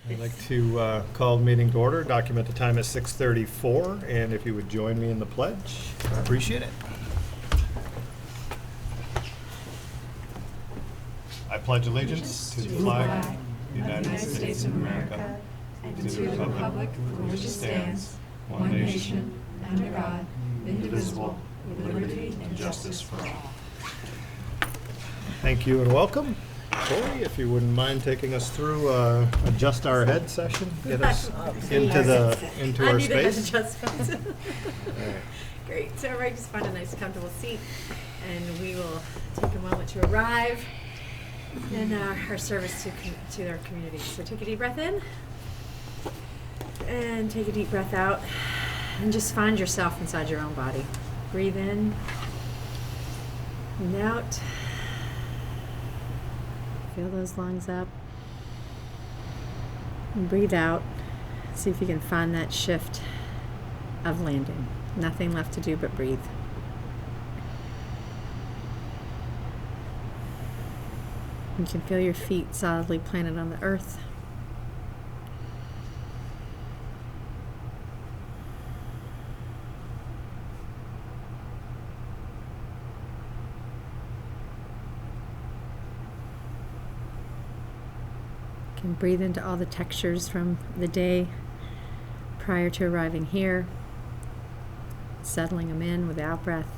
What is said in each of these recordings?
I'd like to call the meeting to order, document the time as 6:34, and if you would join me in the pledge, I appreciate it. I pledge allegiance to the flag of the United States of America and to the republic for which it stands, one nation, under God, indivisible, with liberty and justice for all. Thank you and welcome. Corey, if you wouldn't mind taking us through adjust our head session, get us into our space. Great. So everybody just find a nice comfortable seat, and we will take a moment to arrive in our service to our community. So take a deep breath in, and take a deep breath out, and just find yourself inside your own body. Breathe in and out. Fill those lungs up. And breathe out. See if you can find that shift of landing. Nothing left to do but breathe. You can feel your feet solidly planted on the earth. And breathe into all the textures from the day prior to arriving here, settling them in with out breath.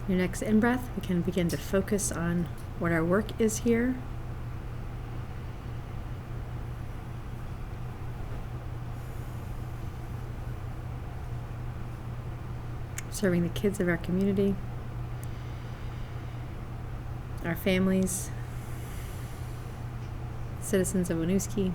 Your next in-breath, we can begin to focus on what our work is here. Serving the kids of our community, our families, citizens of Winooski.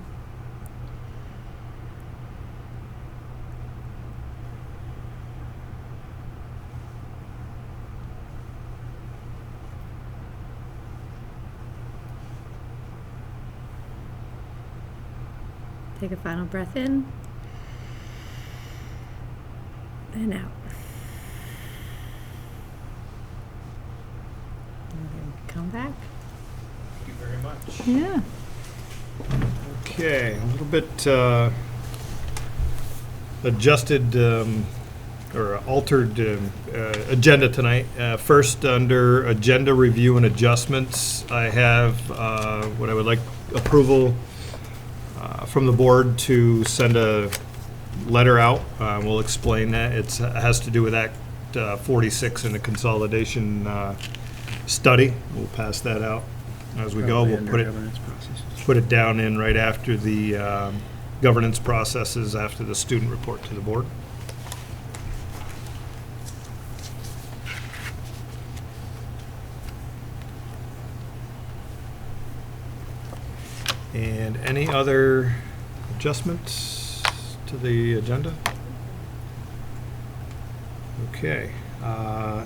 Take a final breath in and out. Come back. Thank you very much. Yeah. Okay, a little bit adjusted or altered agenda tonight. First, under agenda review and adjustments, I have what I would like approval from the board to send a letter out. We'll explain that. It has to do with Act 46 and the consolidation study. We'll pass that out as we go. We'll put it down in right after the governance processes, after the student report to the board. And any other adjustments to the agenda? Okay.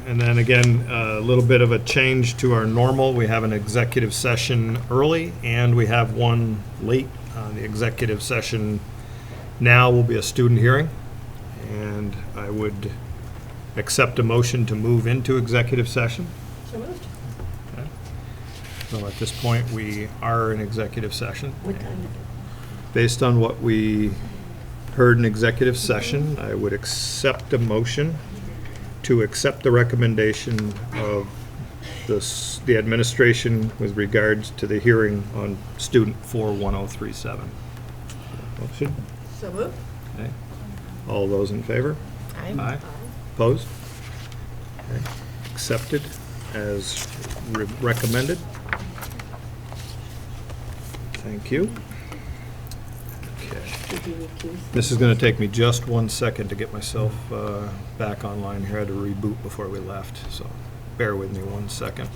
And then again, a little bit of a change to our normal. We have an executive session early, and we have one late. The executive session now will be a student hearing, and I would accept a motion to move into executive session. So moved. Okay. So at this point, we are in executive session. What time? Based on what we heard in executive session, I would accept a motion to accept the recommendation of the administration with regards to the hearing on student 41037. Motion? So moved. Okay. All those in favor? Aye. Opposed? Okay. Accepted as recommended. Thank you. This is going to take me just 1 second to get myself back online here. I had to reboot before we left, so bear with me 1 second.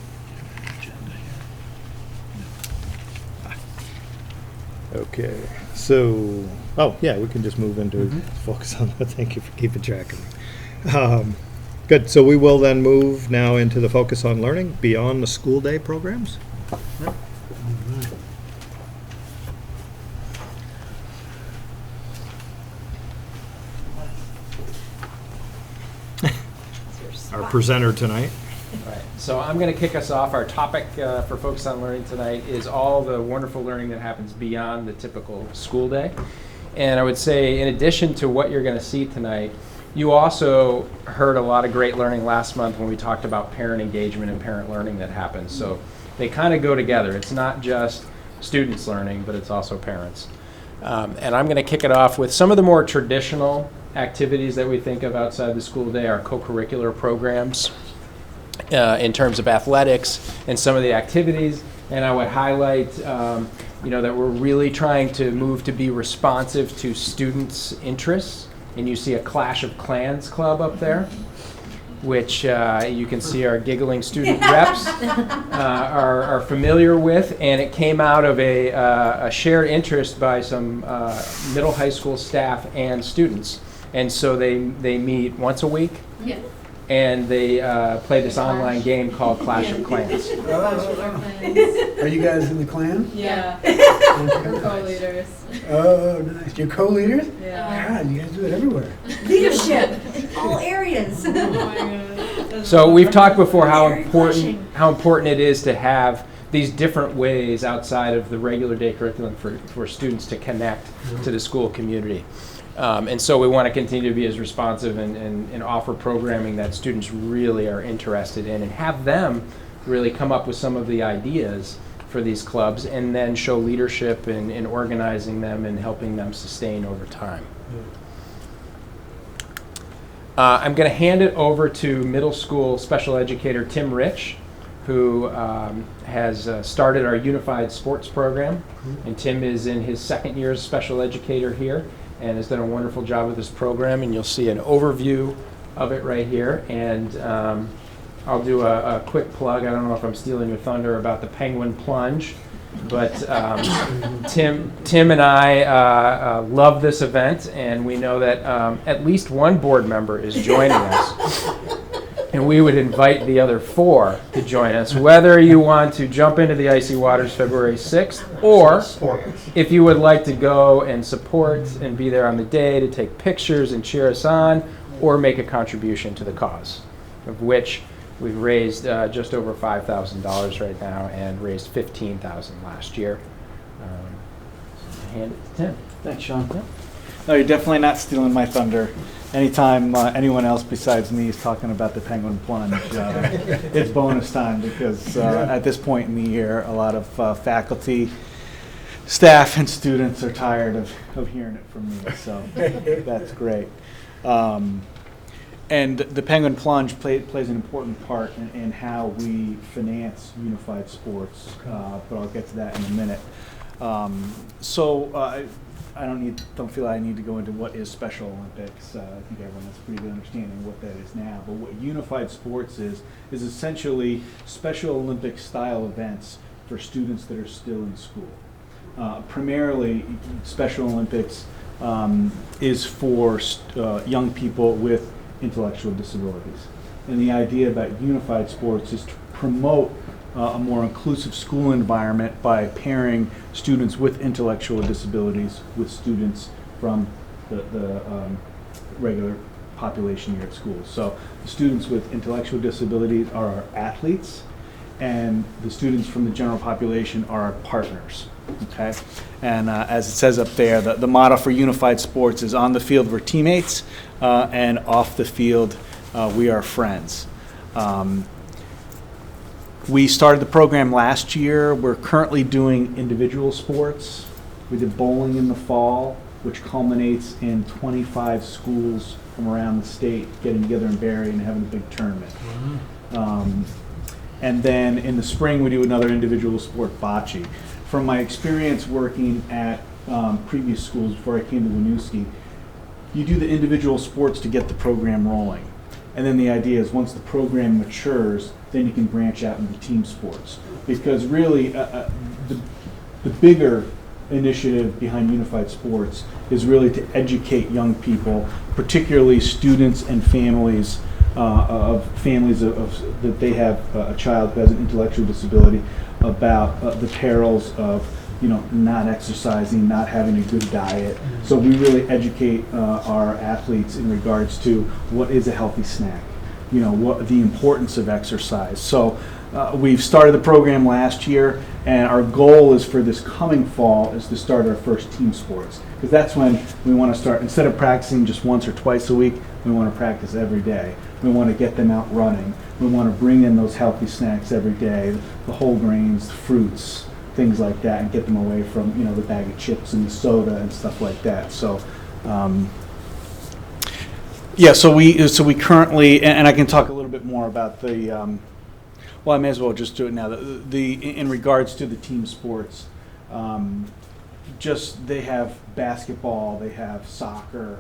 Okay, so, oh yeah, we can just move into focus on that. Thank you for keeping track of me. Good, so we will then move now into the focus on learning beyond the school day programs. Yep. our presenter tonight. Right. So I'm going to kick us off. Our topic for Focus on Learning tonight is all the wonderful learning that happens beyond the typical school day. And I would say, in addition to what you're going to see tonight, you also heard a lot of great learning last month when we talked about parent engagement and parent learning that happens. So they kind of go together. It's not just students learning, but it's also parents. And I'm going to kick it off with some of the more traditional activities that we think of outside the school day, our co-curricular programs in terms of athletics and some of the activities. And I would highlight that we're really trying to move to be responsive to students' interests. And you see a Clash of Clans club up there, which you can see our giggling student reps are familiar with. And it came out of a shared interest by some middle high school staff and students. And so they meet once a week. Yeah. And they play this online game called Clash of Clans. Are you guys in the clan? Yeah. We're co-leaders. Oh, nice. You're co-leaders? Yeah. God, you guys do it everywhere. Leadership in all areas. Oh my God. So we've talked before how Very important it is to have these different ways outside of the regular day curriculum for students to connect to the school community. And so we want to continue to be as responsive and offer programming that students really are interested in and have them really come up with some of the ideas for these clubs and then show leadership in organizing them and helping them sustain over time. I'm going to hand it over to middle school special educator Tim Rich, who has started our unified sports program. And Tim is in his second year as special educator here and has done a wonderful job with this program, and you'll see an overview of it right here. And I'll do a quick plug. I don't know if I'm stealing your thunder about the Penguin Plunge, but Tim and I love this event, and we know that at least one board member is joining us. And we would invite the other 4 to join us, whether you want to jump into the icy waters February 6th, or if you would like to go and support and be there on the day to take pictures and cheer us on, or make a contribution to the cause, of which we've raised just over $5,000 right now and raised $15,000 last year. So hand it to Tim. Thanks, Sean. Yeah. No, you're definitely not stealing my thunder. Anytime anyone else besides me is talking about the Penguin Plunge, it's bonus time because at this point in the year, a lot of faculty, staff, and students are tired of hearing it from me, so that's great. And the Penguin Plunge plays an important part in how we finance unified sports, but I'll get to that in a minute. I don't feel I need to go into what is Special Olympics. I think everyone has a pretty good understanding of what that is now. But what unified sports is essentially Special Olympic style events for students that are still in school. Primarily, Special Olympics is for young people with intellectual disabilities. And the idea about unified sports is to promote a more inclusive school environment by pairing students with intellectual disabilities with students from the regular population here at school. So the students with intellectual disabilities are our athletes, and the students from the general population are our partners. Okay, and as it says up there, the motto for unified sports is on the field we're teammates, and off the field we are friends. We started the program last year. We're currently doing individual sports. We did bowling in the fall, which culminates in 25 schools from around the state getting together in Barry and having a big tournament. And then in the spring, we do another individual sport, bocce. From my experience working at previous schools before I came to Winooski, you do the individual sports to get the program rolling. And then the idea is once the program matures, then you can branch out into team sports. Because really, the bigger initiative behind unified sports is really to educate young people, particularly students and families that they have a child who has an intellectual disability, about the perils of not exercising, not having a good diet. So we really educate our athletes in regards to what is a healthy snack. what the importance of exercise. So we've started the program last year, and our goal is for this coming fall is to start our first team sports, because that's when we want to start. Instead of practicing just once or twice a week, we want to practice every day. We want to get them out running. We want to bring in those healthy snacks every day, the whole grains, the fruits, things like that, and get them away from the bag of chips and the soda and stuff like that. So so we currently, and I can talk a little bit more about the well, I may as well just do it now. In regards to the team sports, they have basketball, they have soccer.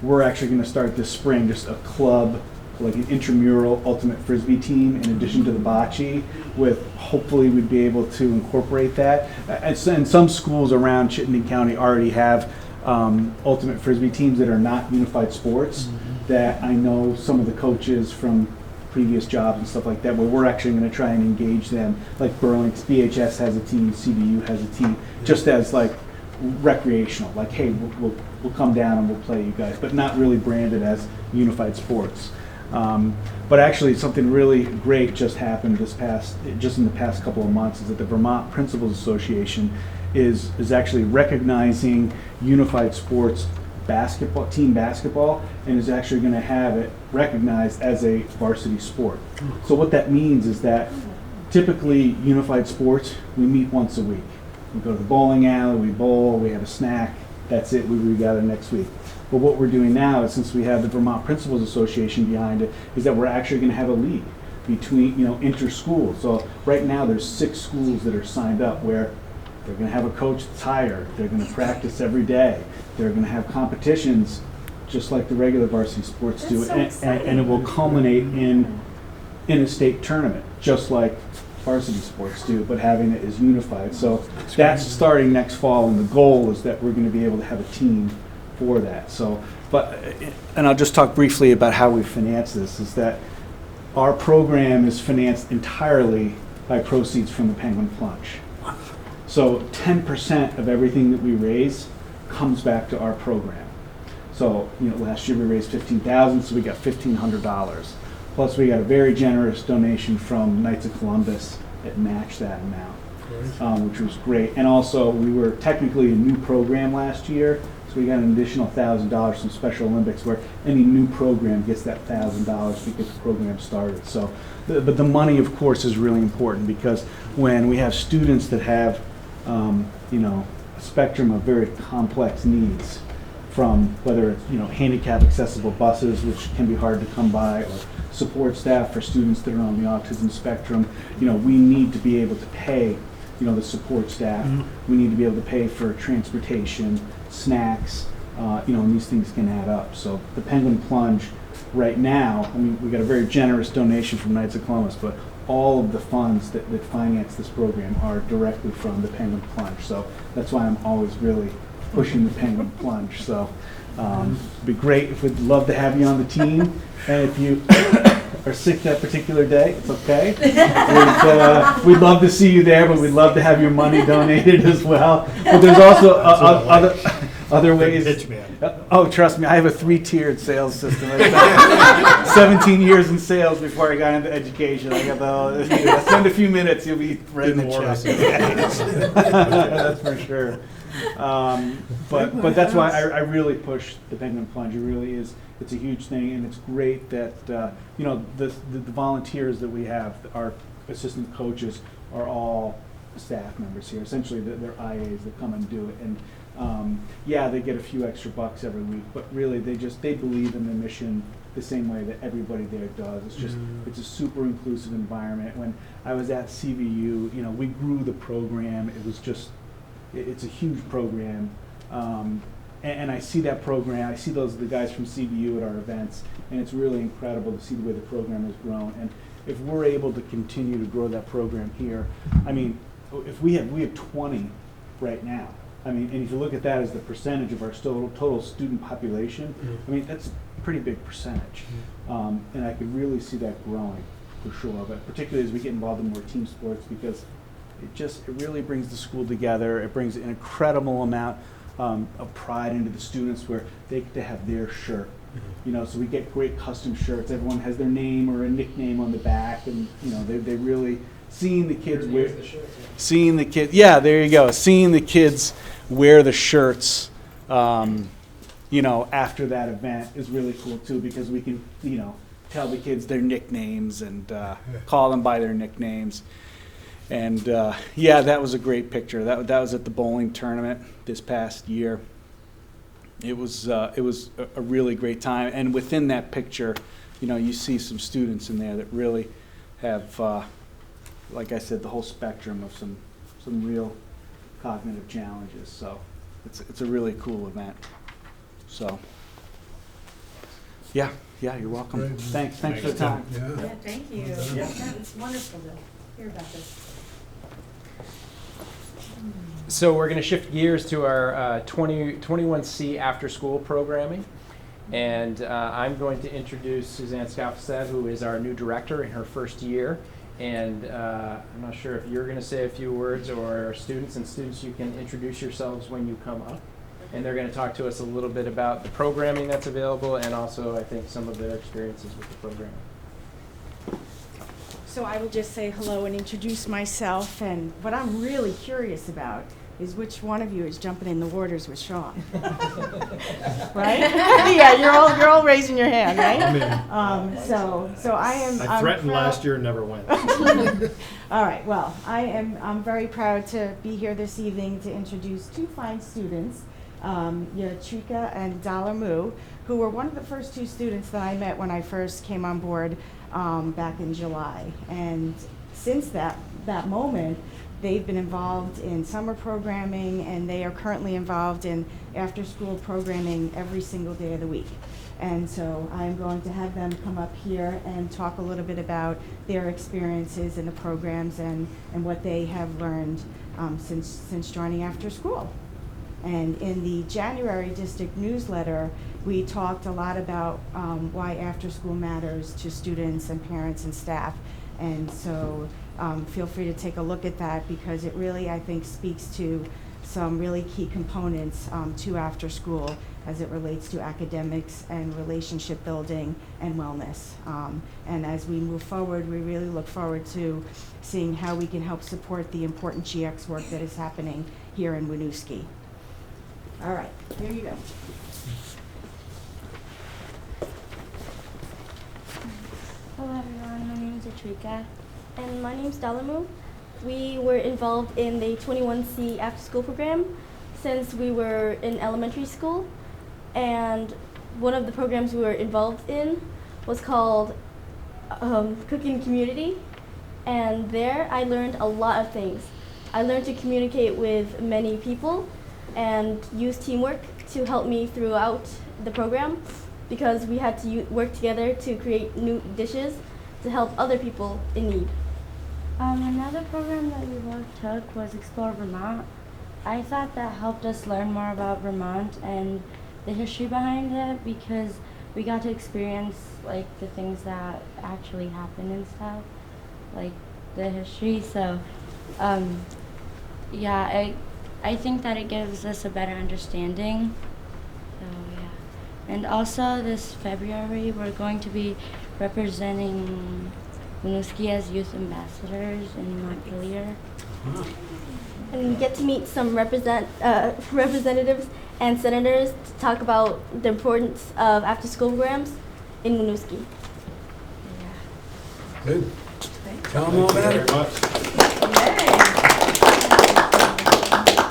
We're actually going to start this spring just a club, like an intramural ultimate frisbee team, in addition to the bocce. With hopefully we'd be able to incorporate that. And some schools around Chittenden County already have ultimate frisbee teams that are not unified sports. That I know some of the coaches from previous jobs and stuff like that, where we're actually going to try and engage them. Like Burlington, BHS has a team, CBU has a team, just as like recreational. Like, hey, we'll come down and we'll play you guys, but not really branded as unified sports. But actually, something really great just happened just in the past couple of months, is that the Vermont Principals Association is actually recognizing unified sports basketball, team basketball, and is actually going to have it recognized as a varsity sport. So what that means is that typically unified sports, we meet once a week. We go to the bowling alley, we bowl, we have a snack, that's it, we regather next week. But what we're doing now is, since we have the Vermont Principals Association behind it, is that we're actually going to have a league between, inter-schools. So right now there's 6 schools that are signed up where they're going to have a coach that's hired, they're going to practice every day, they're going to have competitions just like the regular varsity sports do, and it will culminate in a state tournament, just like varsity sports do, but having it as unified. So that's starting next fall, and the goal is that we're going to be able to have a team for that. So, and I'll just talk briefly about how we finance this, is that our program is financed entirely by proceeds from the Penguin Plunge. So 10% of everything that we raise comes back to our program. So, last year we raised $15,000, so we got $1,500. Plus we got a very generous donation from Knights of Columbus that matched that amount, which was great. And also, we were technically a new program last year, so we got an additional $1,000 from Special Olympics, where any new program gets that $1,000 because the program started. So, but the money, of course, is really important, because when we have students that have, a spectrum of very complex needs, from whether it's handicap accessible buses, which can be hard to come by, or support staff for students that are on the autism spectrum, we need to be able to pay the support staff. We need to be able to pay for transportation, snacks, and these things can add up. So the Penguin Plunge right now, we got a very generous donation from Knights of Columbus, but all of the funds that finance this program are directly from the Penguin Plunge. So that's why I'm always really pushing the Penguin Plunge. So it'd be great if we'd love to have you on the team. And if you are sick that particular day, it's okay. We'd love to see you there, but we'd love to have your money donated as well. But there's also other ways. Pitch man. Oh, trust me, I have a 3-tiered sales system. I spent 17 years in sales before I got into education. I got spend a few minutes, you'll be writing the check. That's for sure. But that's why I really push the Penguin Plunge. It really is. It's a huge thing, and it's great that the volunteers that we have, our assistant coaches, are all staff members here. Essentially, they're IAs that come and do it, and they get a few extra bucks every week. But really, they believe in the mission the same way that everybody there does. It's just it's a super inclusive environment. When I was at CVU, we grew the program. It was just it's a huge program, and I see that program. I see the guys from CVU at our events, and it's really incredible to see the way the program has grown. And if we're able to continue to grow that program here, if we have 20 right now. And if you look at that as the percentage of our total student population, that's a pretty big percentage. And I could really see that growing for sure, but particularly as we get involved in more team sports, because it really brings the school together. It brings an incredible amount of pride into the students, where they get to have their shirt You know, so we get great custom shirts. Everyone has their name or a nickname on the back, and you know, they really seeing the kids wear. Seeing the kids, yeah, there you go. Seeing the kids wear the shirts, you know, after that event is really cool too, because we can, you know, tell the kids their nicknames and call them by their nicknames. And yeah, that was a great picture. That was at the bowling tournament this past year. It was a really great time. And within that picture, you know, you see some students in there that really have, like I said, the whole spectrum of some real cognitive challenges. So it's a really cool event. So yeah, you're welcome. Great. Thanks for the time. Yeah, Yeah. thank you. Yeah. It's wonderful to hear about this. So we're going to shift gears to our 21C after-school programming. And I'm going to introduce Suzanne Scalfstead, who is our new director in her first year. And I'm not sure if you're going to say a few words or students. And students, you can introduce yourselves when you come up. And they're going to talk to us a little bit about the programming that's available and also, I think, some of their experiences with the program. So I will just say hello and introduce myself, and what I'm really curious about is which one of you is jumping in the waters with Sean. Right? Yeah, you're all raising your hand, right? So I am. I I'm threatened proud- last year and never went. All right. Well, I'm very proud to be here this evening to introduce two fine students, Yatrika and Dalamu, who were one of the first two students that I met when I first came on board back in July. And since that moment, they've been involved in summer programming, and they are currently involved in after-school programming every single day of the week. And so I'm going to have them come up here and talk a little bit about their experiences in the programs and what they have learned since joining after school. And in the January district newsletter, we talked a lot about why after school matters to students and parents and staff. And so feel free to take a look at that, because it really, I think, speaks to some really key components to after school as it relates to academics and relationship building and wellness. And as we move forward, we really look forward to seeing how we can help support the important GX work that is happening here in Winooski. All right, here you go. Hello everyone, my name is Yatrika. And my name is Dalamu. We were involved in the 21C after school program since we were in elementary school. And one of the programs we were involved in was called Cooking Community. And there I learned a lot of things. I learned to communicate with many people and use teamwork to help me throughout the program, because we had to work together to create new dishes to help other people in need. Another program that we both took was Explore Vermont. I thought that helped us learn more about Vermont and the history behind it, because we got to experience like the things that actually happened and stuff, like the history. So yeah, I think that it gives us a better understanding. So yeah. And also this February we're going to be representing Winooski as youth ambassadors in Montpelier. And get to meet some representatives and senators to talk about the importance of after-school programs in Winooski. Good. Tell them all about it.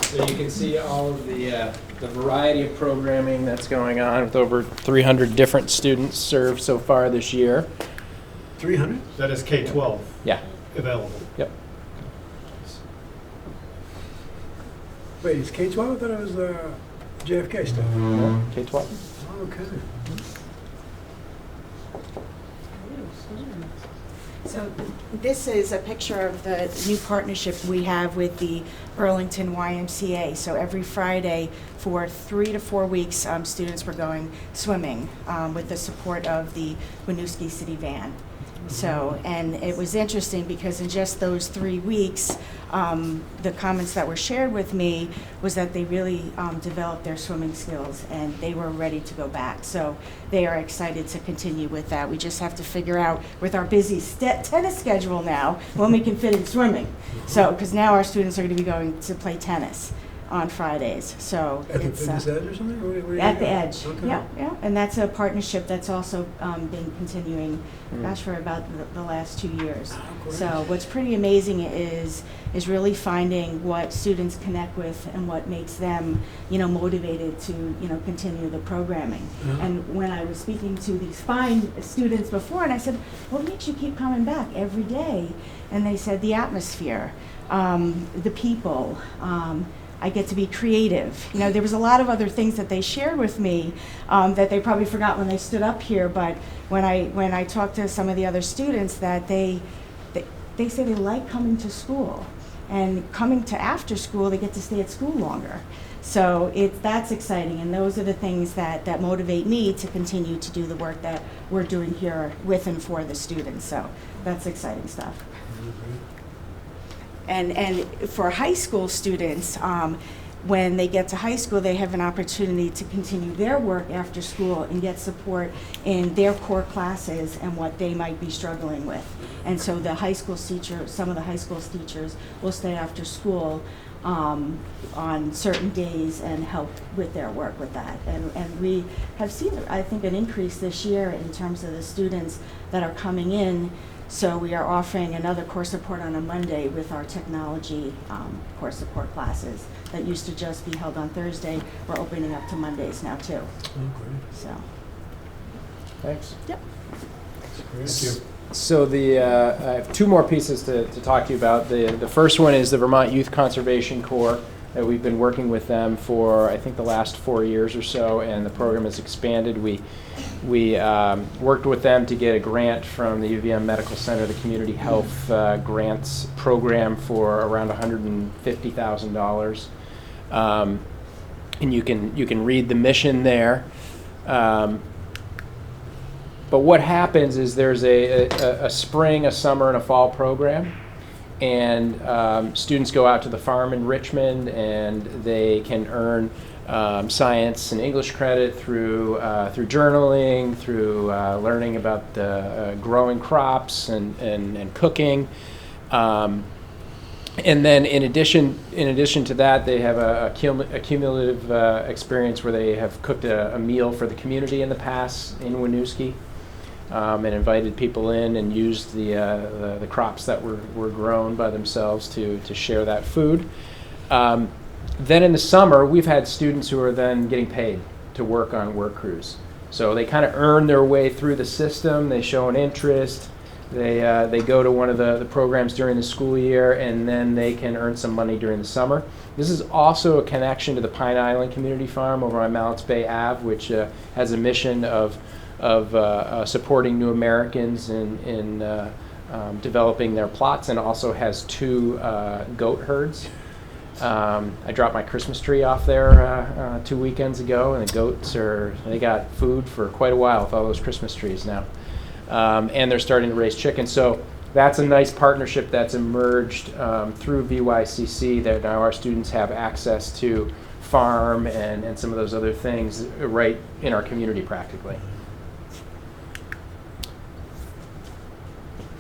So you can see all of the variety of programming that's going on, with over 300 different students served so far this year. 300? That is K-12 Yeah. available. Yep. Wait, it's K-12? I thought it was JFK stuff. K-12. Okay. So this is a picture of the new partnership we have with the Burlington YMCA. So every Friday for 3 to 4 weeks, students were going swimming with the support of the Winooski City Van. So, and it was interesting because in just those 3 weeks, the comments that were shared with me was that they really developed their swimming skills and they were ready to go back. So they are excited to continue with that. We just have to figure out with our busy tennis schedule now when we can fit in swimming. So, because now our students are going to be going to play tennis on Fridays. So At the it's Fitness Edge or something? Where at you the go? edge. Okay. Yeah. And that's a partnership that's also been continuing, gosh, for about the last 2 years. great. So what's pretty amazing is really finding what students connect with and what makes them, motivated to, continue the programming. Uh-huh. And when I was speaking to these fine students before, and I said, what makes you keep coming back every day? And they said, the atmosphere, the people, I get to be creative. There was a lot of other things that they shared with me that they probably forgot when they stood up here. But when I talked to some of the other students, that they say they like coming to school, and coming to after school, they get to stay at school longer. So that's exciting, and those are the things that motivate me to continue to do the work that we're doing here with and for the students. So that's exciting stuff. And for high school students, when they get to high school, they have an opportunity to continue their work after school and get support in their core classes and what they might be struggling with. And so some of the high school teachers will stay after school on certain days and help with their work with that. And we have seen, I think, an increase this year in terms of the students that are coming in. So we are offering another course support on a Monday with our technology course support classes that used to just be held on Thursday. We're opening up to Mondays now too. Oh, great. So. Thanks. Yep. Thank you. So I have two more pieces to talk to you about. The first one is the Vermont Youth Conservation Corps. We've been working with them for, I think, the last 4 years or so, and the program has expanded. We worked with them to get a grant from the UVM Medical Center, the Community Health Grants Program, for around $150,000. And you can read the mission there. But what happens is there's a spring, a summer, and a fall program. And students go out to the farm in Richmond, and they can earn science and English credit through journaling, through learning about growing crops and cooking. And then in addition to that, they have a cumulative experience where they have cooked a meal for the community in the past in Winooski. And invited people in and used the crops that were grown by themselves to share that food. Then in the summer, we've had students who are then getting paid to work on work crews. So they kind of earn their way through the system. They show an interest. They go to one of the programs during the school year, and then they can earn some money during the summer. This is also a connection to the Pine Island Community Farm over on Mallets Bay Ave, which has a mission of supporting new Americans in developing their plots, and also has 2 goat herds. I dropped my Christmas tree off there 2 weekends ago, and the goats they got food for quite a while with all those Christmas trees now. And they're starting to raise chickens. So that's a nice partnership that's emerged through VYCC, that now our students have access to farm and some of those other things right in our community practically.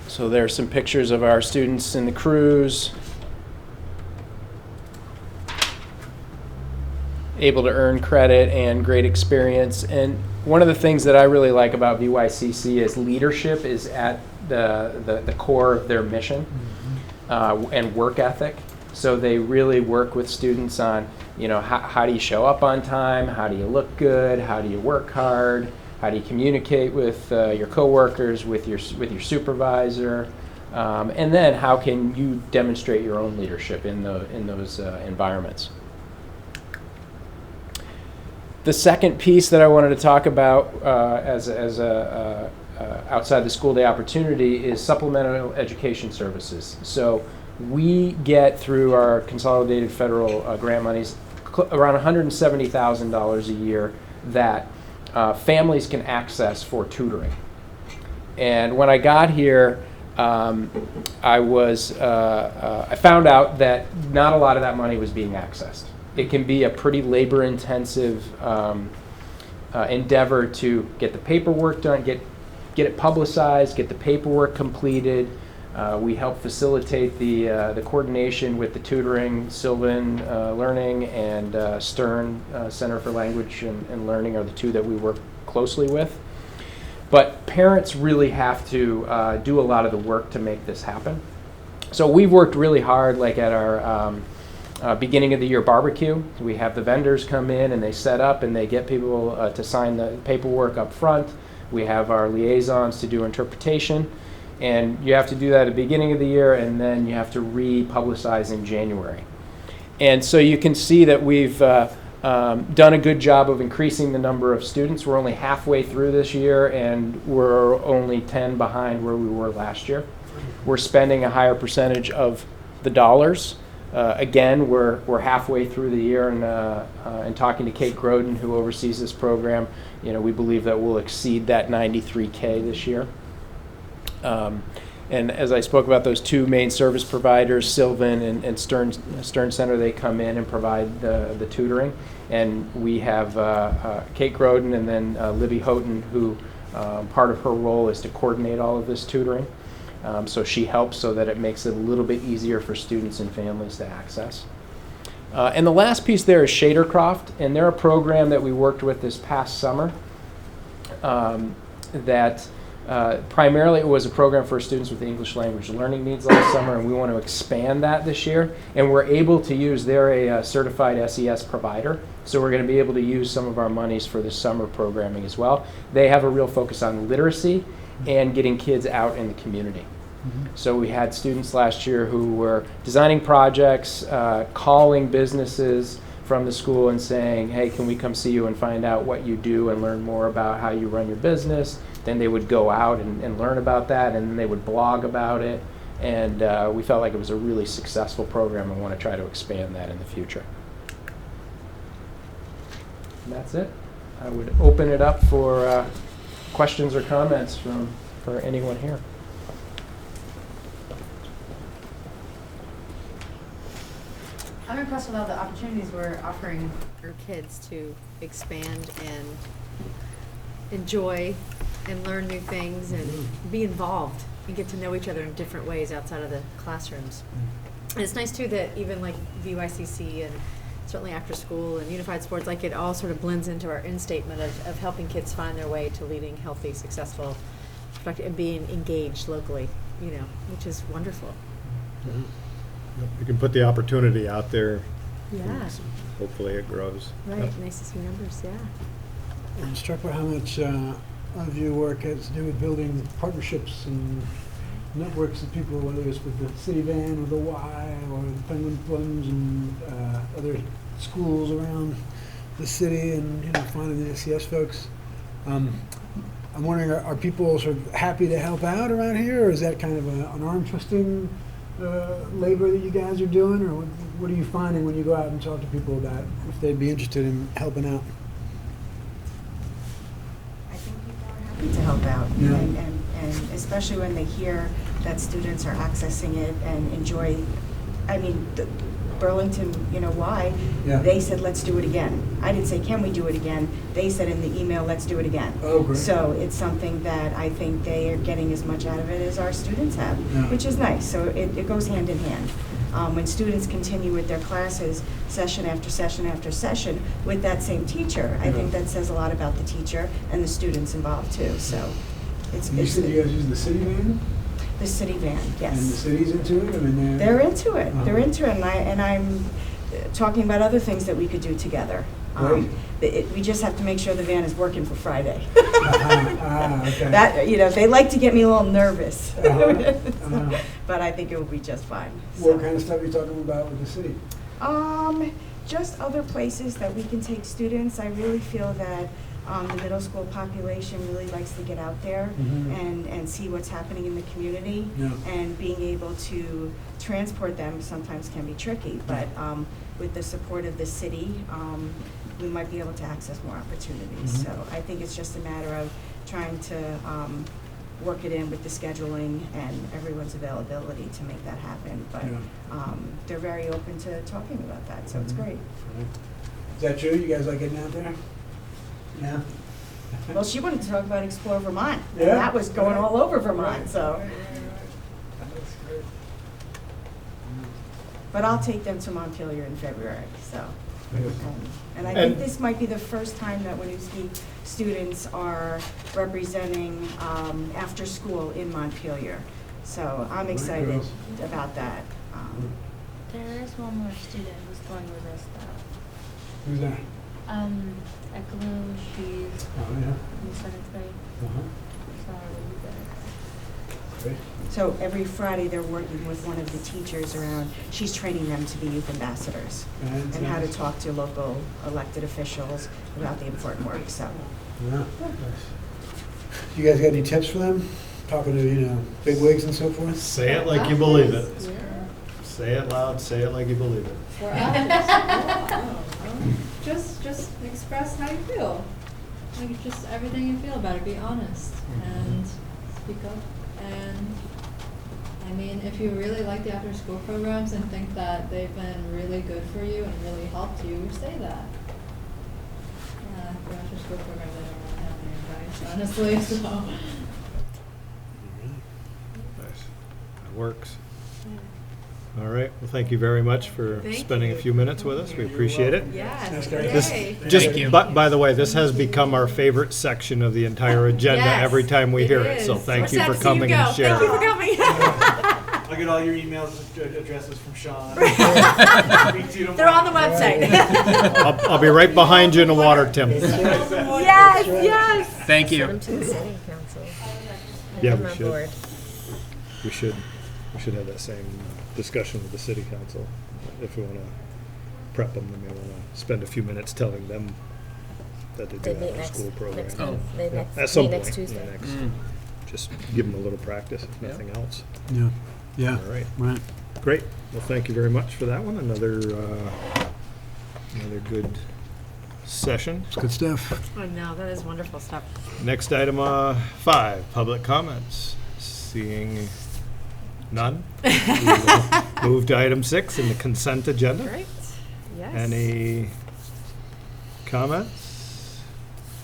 So there's some pictures of our students in the crews, able to earn credit and great experience. And one of the things that I really like about VYCC is leadership is at the core of their mission, and work ethic. So they really work with students on, how do you show up on time? How do you look good? How do you work hard? How do you communicate with your coworkers, with your supervisor, and then how can you demonstrate your own leadership in those environments? The second piece that I wanted to talk about as a outside the school day opportunity is supplemental education services. So we get through our consolidated federal grant monies around $170,000 a year that families can access for tutoring. And when I got here, I found out that not a lot of that money was being accessed. It can be a pretty labor-intensive endeavor to get the paperwork done, get it publicized, get the paperwork completed. We help facilitate the coordination with the tutoring, Sylvan Learning, and Stern Center for Language and Learning are the two that we work closely with. But parents really have to do a lot of the work to make this happen. So we've worked really hard, like at our beginning of the year barbecue. We have the vendors come in and they set up and they get people to sign the paperwork up front. We have our liaisons to do interpretation. And you have to do that at the beginning of the year, and then you have to republicize in January. And so you can see that we've done a good job of increasing the number of students. We're only halfway through this year, and we're only 10 behind where we were last year. We're spending a higher percentage of the dollars. Again, we're halfway through the year, and talking to Kate Groden, who oversees this program, we believe that we'll exceed that $93K this year. And as I spoke about those two main service providers, Sylvan and Stern Center, they come in and provide the tutoring. And we have Kate Groden and then Libby Houghton, who part of her role is to coordinate all of this tutoring. So she helps so that it makes it a little bit easier for students and families to access. And the last piece there is Shadercroft, and they're a program that we worked with this past summer that primarily it was a program for students with English language learning needs last summer, and we want to expand that this year. And we're able to use, they're a certified SES provider, so we're going to be able to use some of our monies for the summer programming as well. They have a real focus on literacy and getting kids out in the community. So we had students last year who were designing projects, calling businesses from the school and saying, hey, can we come see you and find out what you do and learn more about how you run your business? Then they would go out and learn about that, and then they would blog about it. And we felt like it was a really successful program and want to try to expand that in the future. And that's it. I would open it up for questions or comments for anyone here. I'm impressed with all the opportunities we're offering our kids to expand and enjoy and learn new things and be involved and get to know each other in different ways outside of the classrooms. And it's nice too that even like VYCC and certainly after school and unified sports, like it all sort of blends into our end statement of helping kids find their way to leading healthy, successful, productive, and being engaged locally, which is wonderful. Mm-hmm. You can put the opportunity out there. Yeah. Hopefully it grows. Right. Yep. Nice to see numbers. Yeah. I'm struck by how much of your work has to do with building partnerships and networks of people, whether it's with the City Van or the Y or the Penguin Plums and other schools around the city, and finding the SES folks. I'm wondering, are people sort of happy to help out around here, or is that kind of an arm twisting labor that you guys are doing, or what are you finding when you go out and talk to people about if they'd be interested in helping out? I think people are happy to help out, and especially when they hear that students are accessing it and enjoy. I mean, Burlington, why? Yeah. They said, let's do it again. I didn't say, can we do it again? They said in the email, let's do it again. Oh, great. So it's something that I think they are getting as much out of it as our students have, which is nice. So it goes hand in hand. When students continue with their classes session after session after session with that same teacher, I think that says a lot about the teacher and the students involved too. So it's You said you guys use the City Van? the City Van, yes. And the city's into it? I mean, They're into it. They're into it, and I'm talking about other things that we could do together. Great. We just have to make sure the van is working for Friday. Okay. That they like to get me a little nervous, Uh-huh. but I think it will be just fine. What kind of stuff are you talking about with the city? Just other places that we can take students. I really feel that the middle school population really likes to get out there and see what's happening in the community. Yeah. And being able to transport them sometimes can be tricky, but with the support of the city, we might be able to access more opportunities. So I think it's just a matter of trying to work it in with the scheduling and everyone's availability to make that happen. But Yeah. they're very open to talking about that, so it's great. Is that true? You guys like getting out there? Yeah. Well, she wanted to talk about Explore Vermont, and Yeah. that was going all over Vermont, so. That's great. But I'll take them to Montpelier in February, so. Good. And I think this might be the first time that Winooski students are representing after school in Montpelier. So I'm excited girls. about that. There is one more student who's going with us though. Who's that? Eklu, she's Oh, yeah. in 7th grade, Uh-huh. so we'll be there. Great. So every Friday, they're working with one of the teachers around, she's training them to be youth ambassadors That's and how to nice. talk to local elected officials about the important work, so. Yeah. You guys got any tips for them? Talking to, big wigs and so forth? Say it like you believe it. Say it loud, say it like you believe it. For others. Just express how you feel. Like just everything you feel about it. Be honest and speak up. And I mean, if you really like the after-school programs and think that they've been really good for you and really helped you, say that. The after-school programs, I don't really have any advice, honestly. So. Nice. That works. All right, well, thank you very much for Thank spending a you. few minutes with us. We appreciate it. Yes, That's great. This, yay. just, by the way, this has become our favorite section of the entire agenda Yes, every time we hear it. is. So thank you Sad for to see coming and go. sharing. Thank you for coming. I'll get all your emails addresses from Sean. They're on the website. I'll be right behind you in the water, Tim. Yes, yes. Thank you. Send them to the city council. Yeah, I'm we on should. board. We should have that same discussion with the city council. If we want to prep them, we may want to spend a few minutes telling them that they They do meet have a next, school program. next Oh. month. They Yeah, next, at some meet point, next Tuesday. just give them a little practice, if Yeah. nothing else. Yeah. Yeah. All right, Right. great. Well, thank you very much for that one. Another good session. It's good stuff. Oh, no, that is wonderful stuff. Next item, 5, public comments. Seeing none. We will move to item 6 in the consent agenda. Great. Yes. Any comments,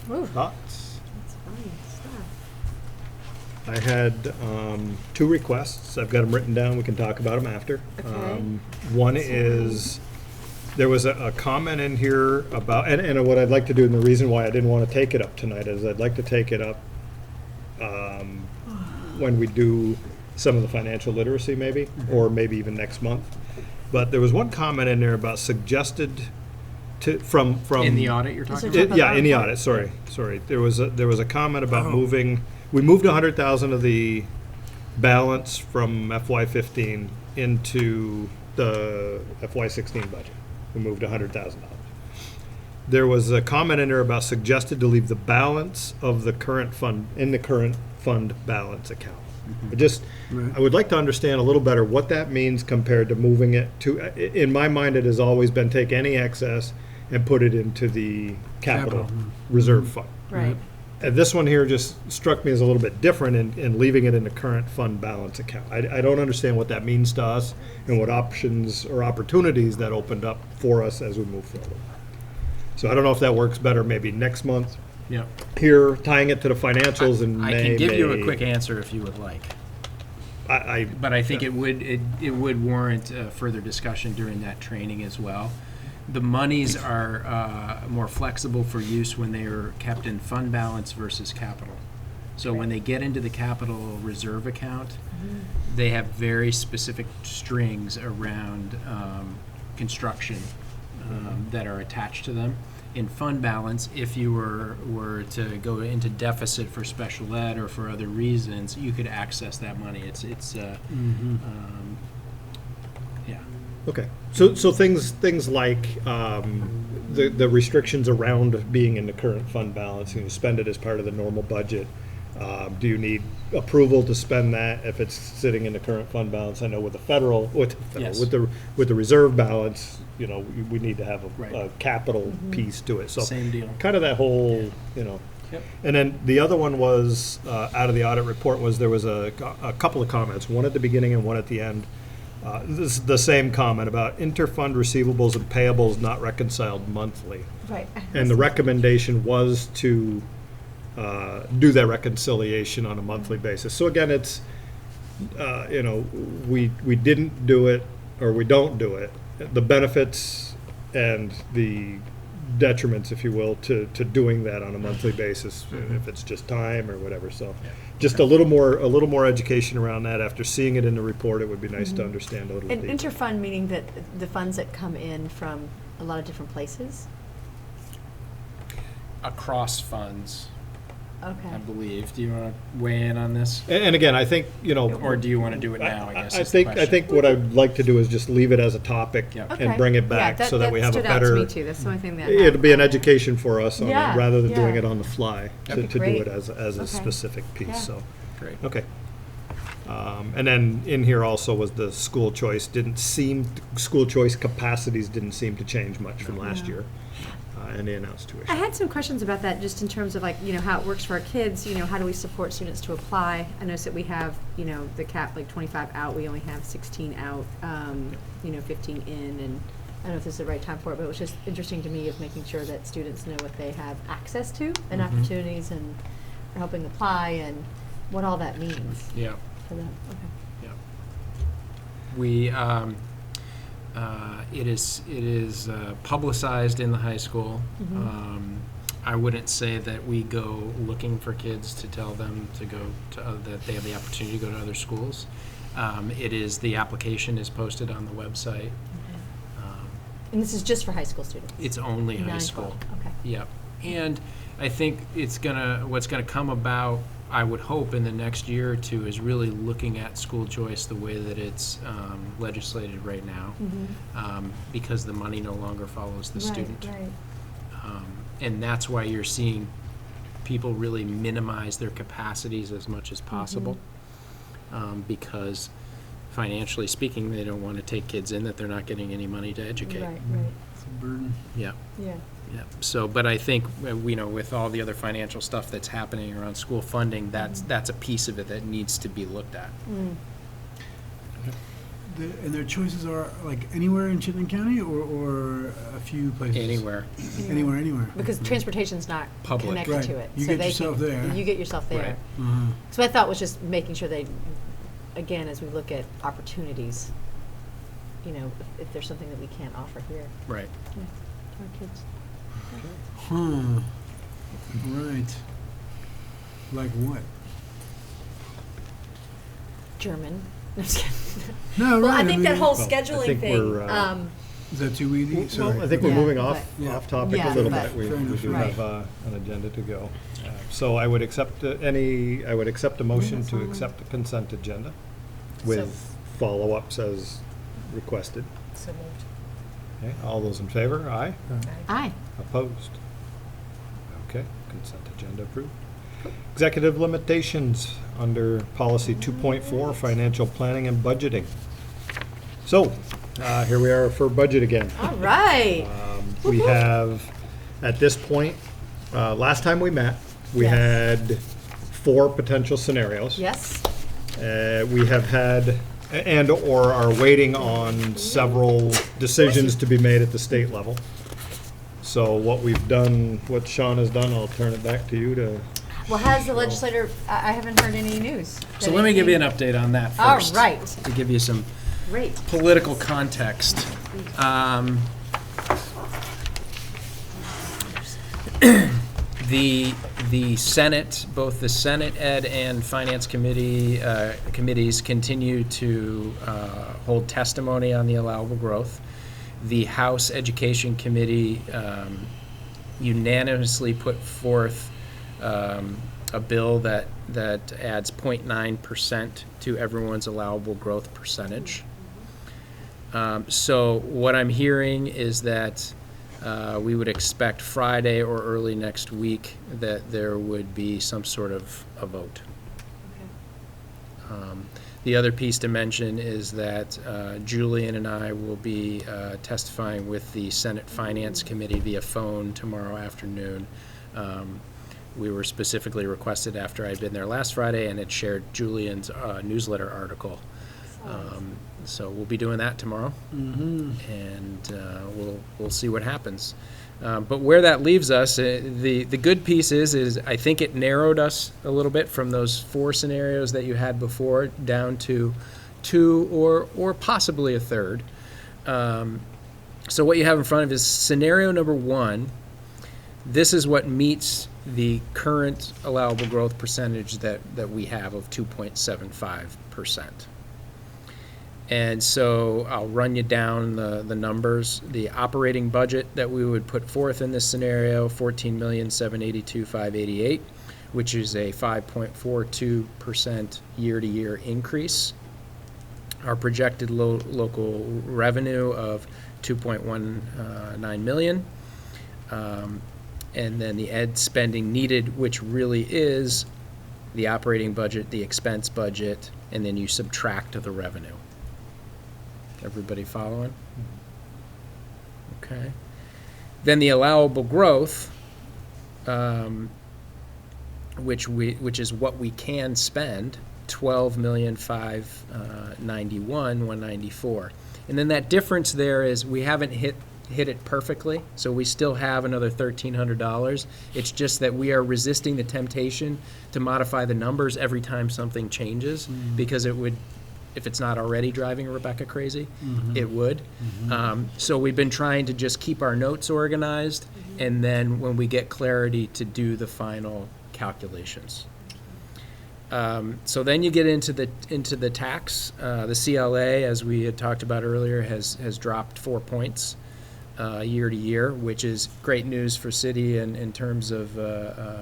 Ooh, thoughts? that's fine stuff. I had 2 requests. I've got them written down. We can talk about them after. Okay. One is, there was a comment in here about, and what I'd like to do, and the reason why I didn't want to take it up tonight is I'd like to take it up when we do some of the financial literacy maybe, or maybe even next month. But there was one comment in there about suggested from. In the audit you're talking Is about? it- Yeah, in the audit, sorry. There was a comment about we moved 100,000 of the balance from FY15 into the FY16 budget. We moved $100,000. There was a comment in there about suggested to leave the balance of the current fund in the current fund balance account. I would like to understand a little better what that means compared to moving it to, in my mind, it has always been take any excess and put it into the capital reserve fund. Right. And this one here just struck me as a little bit different in leaving it in the current fund balance account. I don't understand what that means to us and what options or opportunities that opened up for us as we move forward. So I don't know if that works better maybe next month Yeah. here, tying it to the financials in I May. can give you a quick answer if you would like. But I think it would warrant further discussion during that training as well. The monies are more flexible for use when they are kept in fund balance versus capital. So when they get into the capital reserve account, they have very specific strings around construction that are attached to them. In fund balance, if you were to go into deficit for special ed or for other reasons, you could access that money. Yeah. Okay, so things like the restrictions around being in the current fund balance, you spend it as part of the normal budget. Do you need approval to spend that if it's sitting in the current fund balance? I know with the Yes. with the reserve balance, we need to have a Right. capital piece to it. So Same deal. kind of that whole, Yep. And then the other one was, out of the audit report, was there was a couple of comments, one at the beginning and one at the end. This is the same comment about interfund receivables and payables not reconciled monthly. Right. And the recommendation was to do that reconciliation on a monthly basis. So again, it's, we didn't do it, or we don't do it. The benefits and the detriments, if you will, to doing that on a monthly basis, if it's just time or whatever. So just a little more education around that. After seeing it in the report, it would be nice to understand a little And deeper. interfund meaning that the funds that come in from a lot of different places? Across funds, Okay. I believe. Do you want to weigh in on this? And again, I think, Or do you want to do it now, I guess I is the think question. what I'd like to do is just leave it as a topic Yep. Okay. and bring it Yeah, back so that we have a stood out to better. me too. That's the only thing that. It'll be an education for us on it, Yeah, rather than doing yeah. it on the fly, Yep. to do Great. it as a Okay. specific Yeah. piece, so, Great. okay. And then in here also was the school choice, school choice capacities didn't seem to change much from last No. year, and they announced tuition. I had some questions about that, just in terms of how it works for our kids, how do we support students to apply? I noticed that we have, the cap, 25 out, we only have 16 out, 15 in, and I don't know if this is the right time for it, but it was just interesting to me of making sure that students know what they have access to and opportunities and are helping apply and what all that means Yeah. for them. Okay. We, it is publicized in the high school. I wouldn't say that we go looking for kids to tell them to go to, that they have the opportunity to go to other schools. The application is posted on the website. And this is just for high school students? It's only high 9, school. 12, okay. Yep. And I think what's gonna come about, I would hope, in the next year or two, is really looking at school choice the way that it's legislated right now, because the money no longer follows the student. Right. And that's why you're seeing people really minimize their capacities as much as possible, because financially speaking, they don't want to take kids in that they're not getting any money to educate. Right. It's a burden. Yeah. Yeah. Yeah, so, but I think, with all the other financial stuff that's happening around school funding, that's a piece of it that needs to be looked at. And their choices are like anywhere in Chittenden County or a few places? Anywhere. Anywhere. Because transportation's not Public. connected Right. to it. You so get they yourself can, there. You get yourself there. Right. Uh-huh. So I thought was just making sure they, again, as we look at opportunities, if there's something that we can't offer here Right. to our kids. Huh. Right. Like what? German. No, I'm just kidding. No, Well, right. I think that whole Well, I scheduling think thing. we're, Is that too easy? Sorry. Well, I think we're Yeah, moving but- off topic Yeah, a little but- bit. We Fair enough. do have an agenda to go. So I would accept a motion to accept the consent agenda with follow-ups as requested. So moved. Okay, all those in favor? Aye. Aye. Opposed? Okay, consent agenda approved. Executive limitations under policy 2.4, financial planning and budgeting. So, here we are for budget again. All right. We have, at this point, last time we met, we Yes. had 4 potential scenarios. Yes. We have had, and/or are waiting on several decisions to be made at the state level. So what we've done, what Sean has done, I'll turn it back to you to. Well, has the legislator? I haven't heard any news. So let me give you an update on that All first. right. To give you some Great. political context. The Senate, both the Senate Ed and Finance committees continue to hold testimony on the allowable growth. The House Education Committee unanimously put forth a bill that adds 0.9% to everyone's allowable growth percentage. So what I'm hearing is that we would expect Friday or early next week that there would be some sort of a vote. The other piece to mention is that Julian and I will be testifying with the Senate Finance Committee via phone tomorrow afternoon we were specifically requested after I'd been there last Friday and had shared Julian's newsletter article. So we'll be doing that tomorrow, and we'll see what happens. But where that leaves us, the good piece is I think it narrowed us a little bit from those 4 scenarios that you had before down to 2 or possibly a third. So what you have in front of is scenario number 1. This is what meets the current allowable growth percentage that we have of 2.75%. And so I'll run you down the numbers. The operating budget that we would put forth in this scenario, $14,782,588, which is a 5.42% year-to-year increase. Our projected local revenue of $2.19 million. And then the ed spending needed, which really is the operating budget, the expense budget, and then you subtract the revenue. Everybody following? Okay. Then the allowable growth, which is what we can spend, $12,591,194. And then that difference there is we haven't hit it perfectly, so we still have another $1,300. It's just that we are resisting the temptation to modify the numbers every time something changes, because it would, if it's not already driving Rebecca crazy, it would. So we've been trying to just keep our notes organized, and then when we get clarity to do the final calculations. So then you get into the tax. The CLA, as we had talked about earlier, has dropped 4 points year to year, which is great news for city in terms of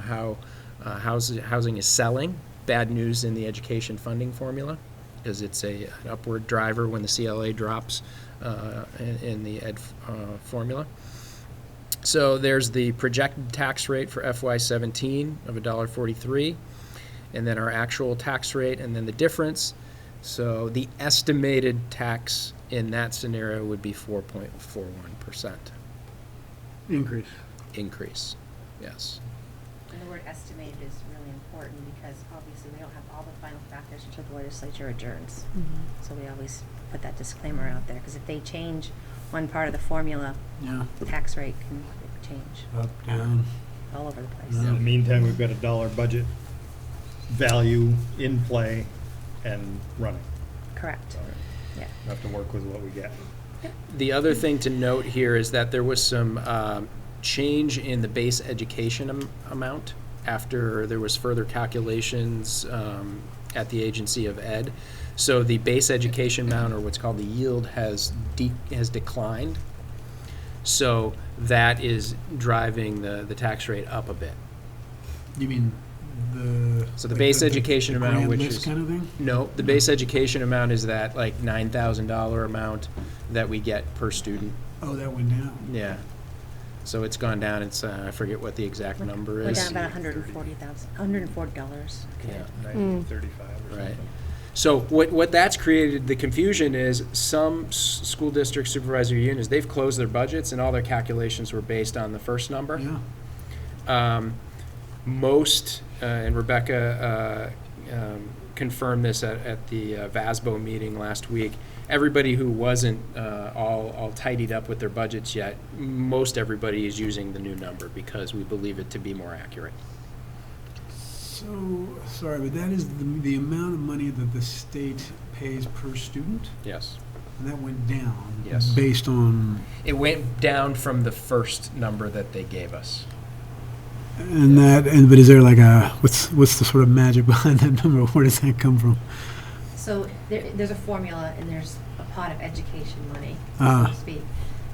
how housing is selling. Bad news in the education funding formula, because it's an upward driver when the CLA drops in the ed formula. So there's the projected tax rate for FY17 of $1.43, and then our actual tax rate, and then the difference. So the estimated tax in that scenario would be 4.41%. Increase, yes. And the word estimated is really important because obviously we don't have all the final factors until the legislature adjourns. So we always put that disclaimer out there, because if they change one part of the formula, the tax rate can change Up, down. all over the place. In the meantime, we've got a dollar budget value in play and running. Correct. Yeah. We have to work with what we get. The other thing to note here is that there was some change in the base education amount after there was further calculations at the Agency of Ed. So the base education amount, or what's called the yield, has declined. So that is driving the tax rate up a bit. You mean So the base education amount, grand which list is kind of thing? no, the base education amount is that like $9,000 amount that we get per student. Oh, that went down. Yeah. So it's gone down. It's I forget what the exact number We're is. down about $140. Yeah. 935 or Right. something. So what that's created, the confusion is some school district supervisory unions, they've closed their budgets and all their calculations were based on the first number. Yeah. Most, and Rebecca confirmed this at the VASBO meeting last week, everybody who wasn't all tidied up with their budgets yet, most everybody is using the new number because we believe it to be more accurate. So, sorry, but that is the amount of money that the state pays per student? Yes. And that went down? Yes. Based on? It went down from the first number that they gave us. But is there like what's the sort of magic behind that number? Where does that come from? So there's a formula and there's a pot of education money, so to speak.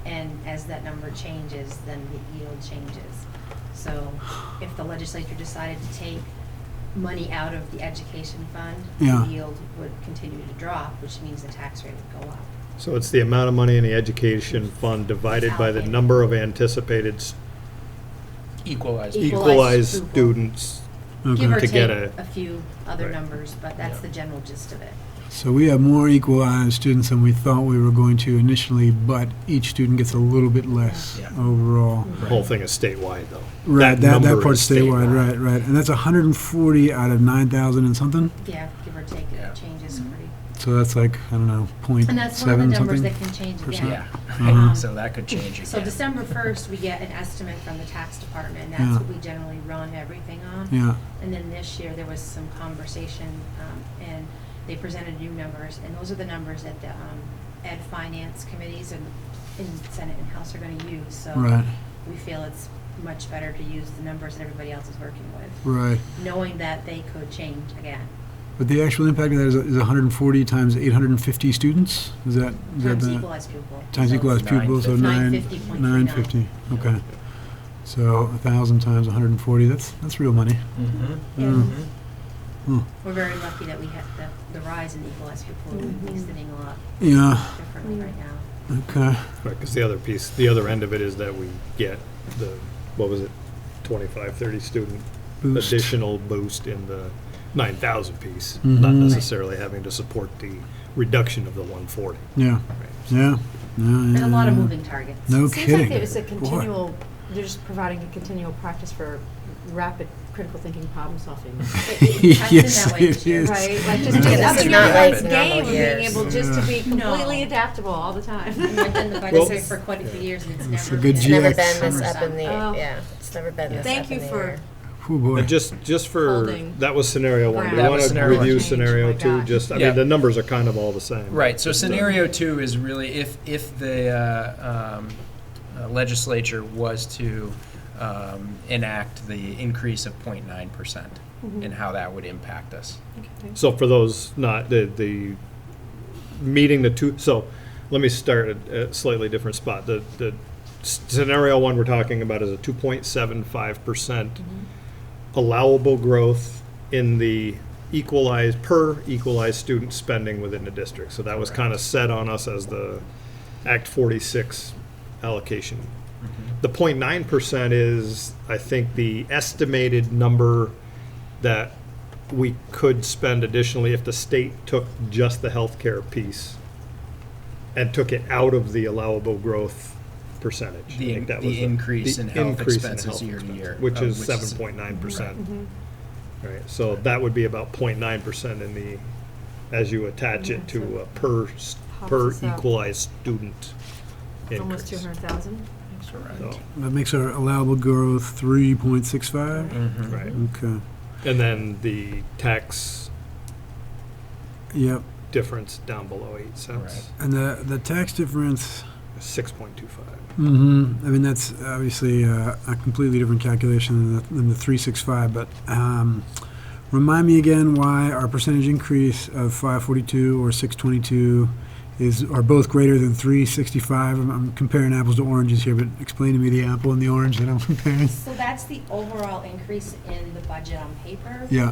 And as that number changes, then the yield changes. So if the legislature decided to take money out of the education fund, the yield would continue to drop, which means the tax rate would go up. So it's the amount of money in the education fund divided by the number of anticipated Equalized. equalized students. Give or To get take a few other Right. numbers, but that's Yeah. the general gist of it. So we have more equalized students than we thought we were going to initially, but each student gets a little bit less Yeah. overall. The whole thing is statewide, though. Right, that number part's is statewide, right. And that's 140 out of 9,000 and something? Yeah, give or take, Yeah. it changes pretty. So that's like, I don't know, point And that's one of the 7 numbers something? that can change percent? again. Yeah, Um, so that could change again. So December 1st, we get an estimate from the tax department, and Yeah. that's what we generally run everything on. Yeah, And then this year, there was some conversation, and they presented new numbers, and those are the numbers that the Ed Finance committees and in Senate and House are gonna use. So right, we feel it's much better to use the numbers that everybody else is working with, right. knowing that they could change again. But the actual impact of that is 140 times 850 students? Is that Times the? equalized pupil. Times So equalized it's pupils, so It's 950, 950.39. okay. So 1,000 times 140, that's real money. Mhm. Yeah. Mm. Mhm. We're very lucky that we had the rise in equalized pupil makes the thing a lot Yeah, differently right now. okay. Right, because the other piece, the other end of it is that we get the, what was it, 25, 30 student Boost. additional boost in the 9,000 piece, not Mhm. necessarily having to support the reduction of the 140. Yeah, Right. yeah. There's a lot of yeah. moving targets. No Seems kidding. like it's a Boy. continual, they're just providing a continual practice for rapid critical thinking, problem solving. It has been Yes, that way this it year. is. Right? Like just Yeah, being this up is in your not friend's like game normal and being years. able just to be No. completely adaptable all the time. I've done the Well- budget for quite a few years, and it's It's never a good been. GX. Never been this up in cumbersome. the, Oh. yeah, it's never been this Thank up you in the for air. Oh, boy. And just for, Holding that was scenario one. Do you ground. That want was to scenario review one. scenario Oh my two? gosh. Just, I Yeah. mean, the numbers are kind of all the same. Right, so Just, scenario two is really if the legislature was to enact the increase of 0.9% and how that would impact us. So for those not, the meeting the two, so let me start at a slightly different spot. The scenario one we're talking about is a 2.75% allowable growth in the per equalized student spending within the district. So that was kind of set on us as the Act 46 allocation. The 0.9% is, I think, the estimated number that we could spend additionally if the state took just the healthcare piece and took it out of the allowable growth percentage. I The think that was increase the in health increase in expenses health year to expenses, year, which is which is- 7.9%. Right, so that would be about 0.9% in the, as you attach it to a per Pops us up. equalized student increase. Almost 200,000. So, That makes our allowable growth 3.65? Mhm. right, Okay, and then the tax yep. difference down below 8 cents, And the tax difference, 6.25. I mean, that's obviously a completely different calculation than the 365, but remind me again why our percentage increase of 542 or 622 are both greater than 365. I'm comparing apples to oranges here, but explain to me the apple and the orange that I'm comparing. So that's the overall increase in the budget on paper. Yeah,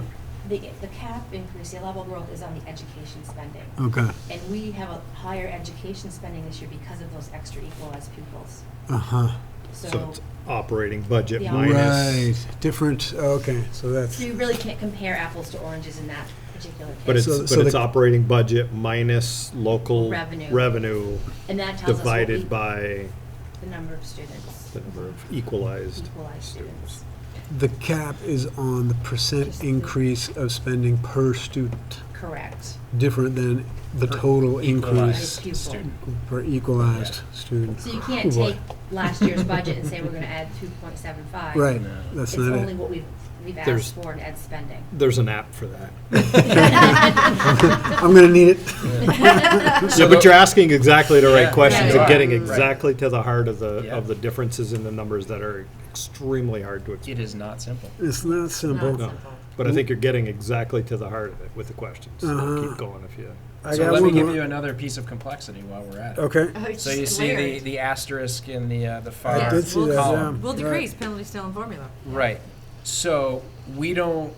The cap increase, the level growth is on the education spending. okay. And we have a higher education spending this year because of those extra equalized pupils. Uh-huh. So So, it's operating budget Yeah. minus. Right, different, okay, so that's, so you really can't compare apples to oranges in that particular case. But it's, So but it's the- operating budget minus local Revenue. revenue And that tells us what we, divided by the number of students, the number of equalized equalized students. students. the cap is on the percent increase of spending per student, Correct. different than the Per total equalized increase Pupil. student. per equalized student. So you can't Oh, boy. take last year's budget and say we're gonna add 2.75. Right, No. that's It's not only it. what we've There's- asked for in ed spending. There's an app for that. I'm gonna need it. Yeah, but you're asking exactly the right Yeah, questions you and are. getting Right. exactly to the heart of the, Yeah. of the differences in the numbers that are extremely hard to explain. It is not simple. It's not simple. No. But I think you're getting exactly to the heart of it with the questions. So Uh-huh. keep going if you. I So got let me one give more. you another piece of complexity while we're at it. Okay. So you see the asterisk in the far I did see that, column. yeah. We'll Right. decrease penalty still in formula. Right. So we don't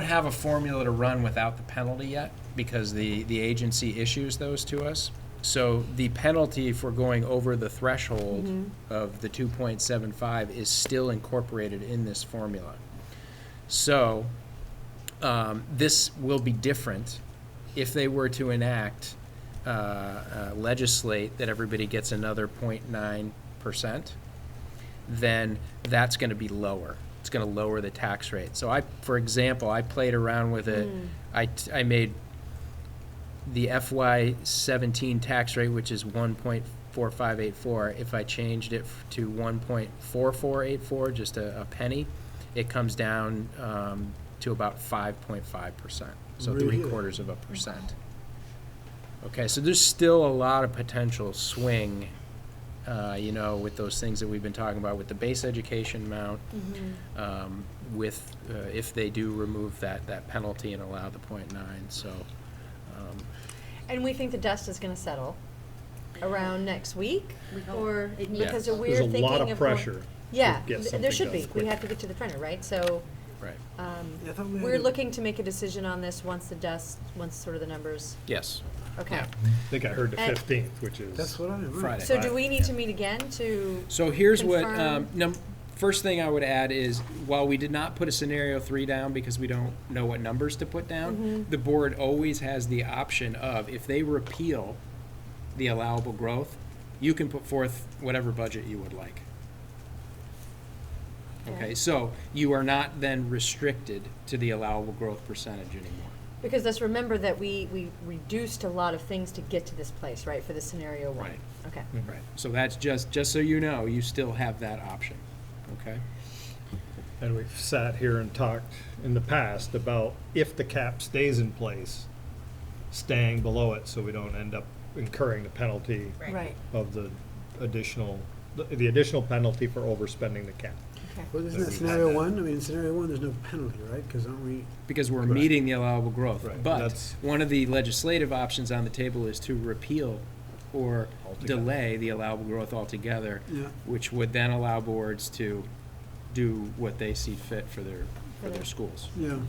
have a formula to run without the penalty yet because the agency issues those to us. So the penalty for going over the threshold of the 2.75 is still incorporated in this formula. So this will be different if they were to enact, legislate that everybody gets another 0.9%, then that's going to be lower. It's going to lower the tax rate. So for example, I played around with it. I made the FY17 tax rate, which is 1.4584. If I changed it to 1.4484, just a penny, it comes down to about 5.5%. So Really? 0.75%. Okay, so there's still a lot of potential swing, with those things that we've been talking about with the base education amount, with if they do remove that penalty and allow the 0.9. So, And we think the dust is going to settle around next week, We hope. or It because needs we're There's a thinking lot of more- pressure. Yeah, get something there should done be. We quick. have to get to the printer, right? So right. Yeah, I thought we we're had a- looking to make a decision on this once sort of the numbers. Yes. Okay. Yeah. I think I heard the And- 15th, which is. That's what I heard. Friday. So do we need to meet again to? So here's what, confirm? first thing I would add is, while we did not put a scenario 3 down because we don't know what numbers to put down, the board always has the option of, if they repeal the allowable growth, you can put forth whatever budget you would like. Okay, so you are not then restricted to the allowable growth percentage anymore. Because let's remember that we reduced a lot of things to get to this place, right, for the scenario 1. Right. Okay. Right. So that's just so you know, you still have that option, okay? And we've sat here and talked in the past about if the cap stays in place, staying below it so we don't end up incurring the penalty Right. of the additional penalty for overspending the cap. Okay. Well, isn't that We've had scenario that. 1? I mean, in scenario 1, there's no penalty, right? Because aren't we? Because we're Correct. meeting the allowable growth. Right, But that's- one of the legislative options on the table is to repeal or Altogether. delay the allowable growth altogether, Yeah. which would then allow boards to do what they see fit for their schools. Yeah.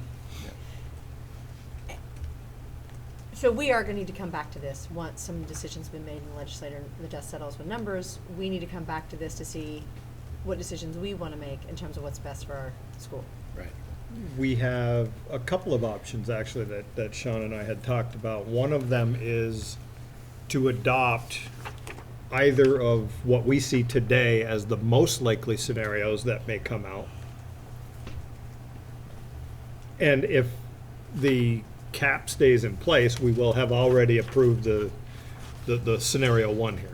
So we are going to need to come back to this once some decisions have been made in the legislature and the dust settles with numbers. We need to come back to this to see what decisions we want to make in terms of what's best for our school. Right. We have a couple of options, actually, that Sean and I had talked about. One of them is to adopt either of what we see today as the most likely scenarios that may come out. And if the cap stays in place, we will have already approved the scenario 1 here.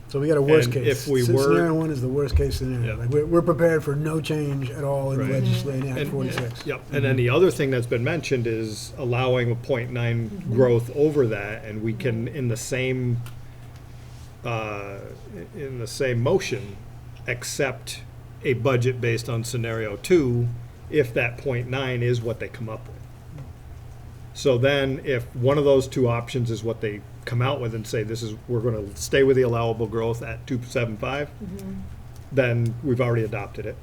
So we got a worst And case. if we So were- Scenario 1 is the worst case scenario. Yeah. Like, we're prepared for no change at all in Right. legislating Act And- 46. Yep, and then the other thing that's been mentioned is allowing a 0.9 growth over that, and we can, in the same motion, accept a budget based on scenario 2 if that 0.9 is what they come up with. So then, if one of those two options is what they come out with and say, we're gonna stay with the allowable growth at 2.75, then we've already adopted it.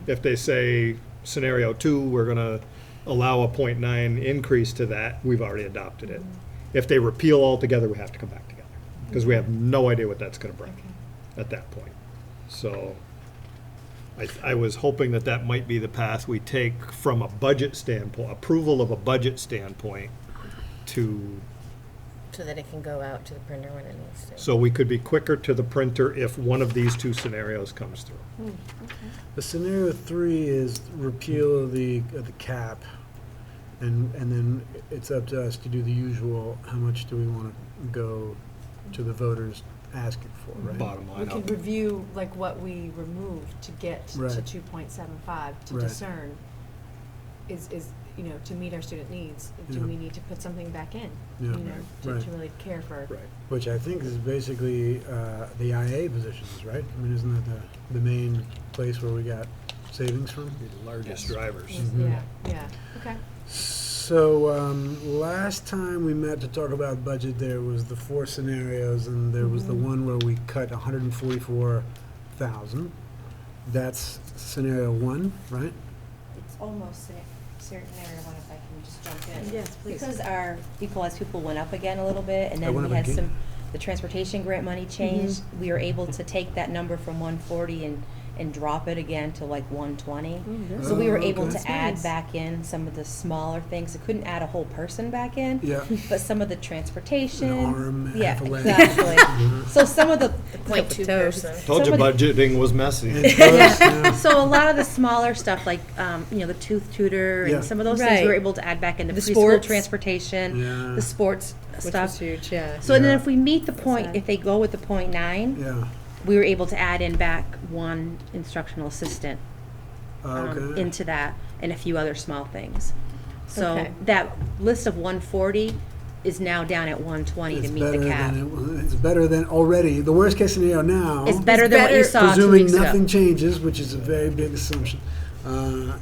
If they say scenario 2, we're gonna allow a 0.9 increase to that, we've already adopted it. If they repeal altogether, we have to come back together, because we have no idea what that's gonna bring at that point. So, I was hoping that might be the path we take from a budget standpoint, approval of a budget standpoint, to, So that it can go out to the printer when it needs to. so we could be quicker to the printer if one of these two scenarios comes through. The scenario 3 is repeal of the cap, and then it's up to us to do the usual, how much do we want to go to the voters asking for, right? Bottom We line can up. review like what we removed to get to Right. 2.75 to Right. discern is to meet our student needs. Do Yeah. we need to put something back in? Yeah. To Right. really care for. Right. Which I think is basically the IA positions, right? I mean, isn't that the main place where we got savings from? The largest drivers. Yeah. Okay. So last time we met to talk about budget, there was the 4 scenarios, and there was the one where we cut 144,000. That's scenario 1, right? It's almost scenario 1, if I can just jump in. Yes, please. Because our equalized pupil went up again a little bit, and then went we up had again? the transportation grant money changed. We were able to take that number from 140 and and drop it again to like 120. that's So we were Oh, able okay. to That's add nice. back in some of the smaller things. I couldn't add a whole person back in, Yeah. but some of the transportation. An arm, yeah, half a leg. exactly. So some of the Point two person. Told you Somebody- budgeting was messy. Yeah. So a lot of the smaller stuff, like the tooth tutor Yeah. and some of those things, we were Right. able to add back into The preschool sports. transportation, Yeah. the sports Which stuff. was huge, yeah. So and then Yeah. if we meet the point, sad. if they go with the 0.9, Yeah. we were able to add in back one instructional assistant Okay. into that and a few other small things. So Okay. that list of 140 is now down at 120 It's to meet better the cap. it's better than already. The worst case scenario now. It's better than what you better- saw 2 presuming weeks ago. nothing changes, which is a very big assumption,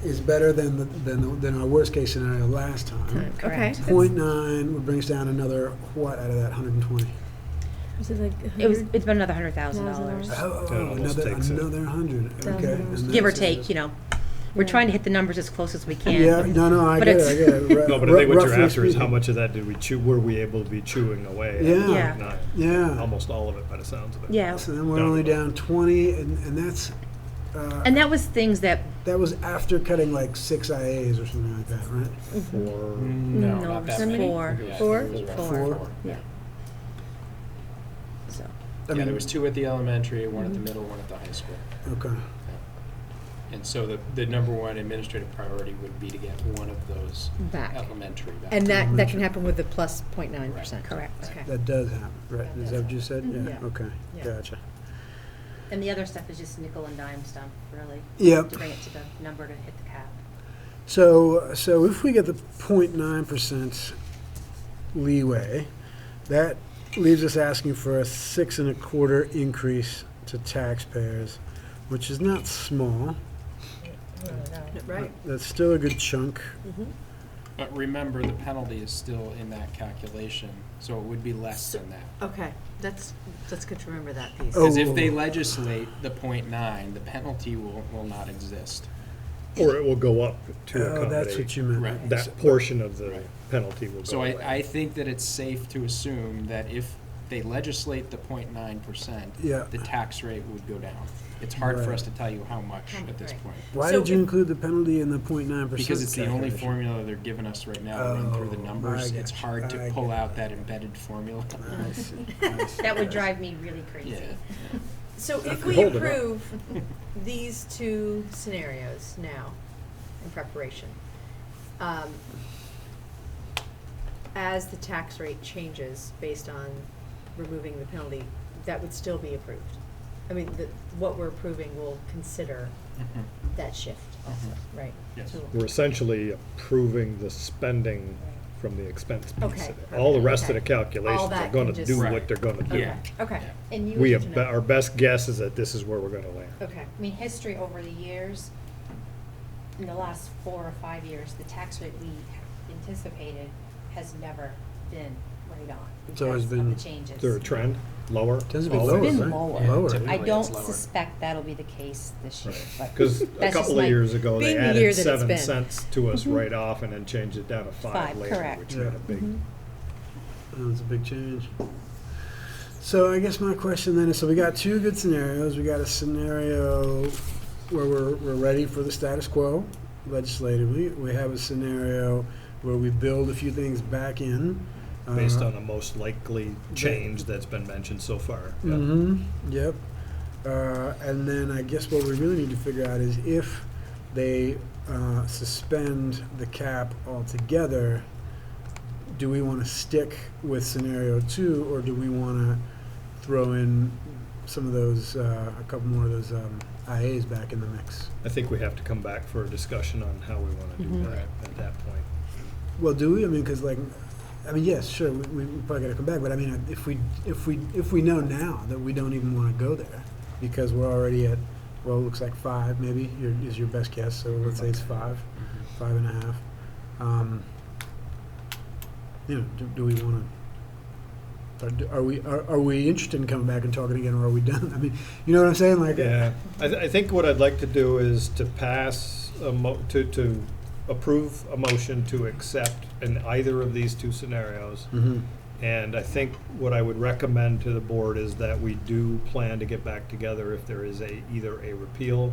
is better than our worst case scenario last time. Okay. 0.9 would bring us down another what out of that 120? Was it like It's been another $100,000. Oh, That almost takes it. another 100. Okay. and Give or that's- take, We're trying to hit the numbers as close as we can. Yeah, no, I But get it. it's- I get it. No, but I think what you're Roughly after is how speaking. much of that did we chew? Were we able to be chewing away? Yeah. Yeah. Not Yeah. almost all of it, by the sounds of it. Yeah. So then we're only down 20, and that's. And that was things that, That was after cutting like 6 IAs or something like that, right? For No, No, not that how many. many? Yeah, Four? it was around Four. four. yeah. So, Yeah, there was 2 at the elementary, 1 at the middle, 1 at the high school. Okay. And so the number one administrative priority would be to get one of those back? elementary back. And that can happen with the plus 0.9%. correct. Okay. That does happen, right? Is that what you said? Mhm. Yeah, Yeah. okay, Yeah. gotcha. And the other stuff is just nickel and dime stuff, really, Yep. to bring it to the number to hit the cap. So if we get the 0.9% leeway, that leaves us asking for a 6.25% increase to taxpayers, which is not small. Right. That's still a good chunk. But remember, the penalty is still in that calculation, so it would be less than that. Okay, that's good to remember that piece. Oh. Because if they legislate the 0.9, the penalty will not exist. or it will go up to Oh, that's accommodate what you meant. Right. that portion of the Right. penalty will go So away. I think that it's safe to assume that if they legislate the 0.9%, Yeah. the tax rate would go down. It's hard for Right. us to tell you how much at this Right. point. Why So did you if- include the penalty in the 0.9%? Because it's the only calculation? formula they're giving us right now to run through the Oh, numbers. I It's get hard you. to I pull get out you. that embedded formula. I see, I see. That would drive me really crazy. Yeah. So if could we hold it up. approve these 2 scenarios now in preparation, as the tax rate changes based on removing the penalty, that would still be approved. I mean, what we're approving will consider Mhm. that shift also, right? Yes. So- We're essentially approving the spending from the expense piece Okay, of it. All the rest of the okay. All calculations are that gonna can do just- what they're gonna do. Yeah. Okay. And you We would have, our best guess is that this is where we're gonna land. Okay. I mean, history over the years, in the last 4 or 5 years, the tax rate we anticipated has never been right on. It's always because of been- the changes. Is there a trend? Lower? Tends to be It's lower, been right? lower. Yeah, Lower. typically. I It's don't lower. suspect that'll be the case this year, but Because a that's couple just of my- years ago, they Being the year added that it's 7 been. cents to us Mhm. right off and then changed it down to 5 5, later, correct. which Yeah. made a big. Mhm. That's a big change. So I guess my question then is, so we got 2 good scenarios. We got a scenario where we're ready for the status quo legislatively. We have a scenario where we build a few things back in. Based on the most likely change that's been mentioned so far. Yeah. Yep. And then I guess what we really need to figure out is if they suspend the cap altogether, do we want to stick with scenario 2, or do we want to throw in some of those, a couple more of those IAs back in the mix? I think we have to come back for a discussion on how we want to do Mhm. that at that point. Well, do we? I mean, because yes, sure, we probably got to come back. But I mean, if we know now that we don't even want to go there because we're already at, well, it looks like 5 maybe is your best guess. So let's say it's 5, 5.5. Do we want to? Are we interested in coming back and talking again, or are we done? I mean, you know what I'm saying? Like, Yeah, I think what I'd like to do is to pass, to approve a motion to accept in either of these 2 scenarios, Mhm. And I think what I would recommend to the board is that we do plan to get back together if there is either a repeal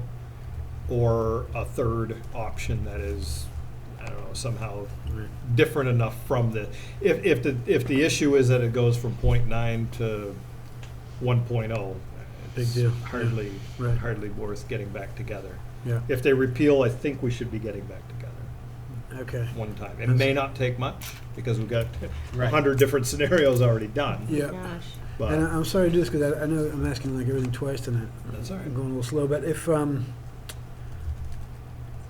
or a third option that is, I don't know, somehow different enough from if the issue is that it goes from 0.9 to 1.0, Big deal. hardly Right. hardly worth getting back together. Yeah. If they repeal, I think we should be getting back together Okay. one time. It may not take much because we've got Right. 100 different scenarios already done. Yeah. Gosh. But And I'm sorry to do this because I know I'm asking like everything twice tonight. That's all right. I'm going a little slow, but if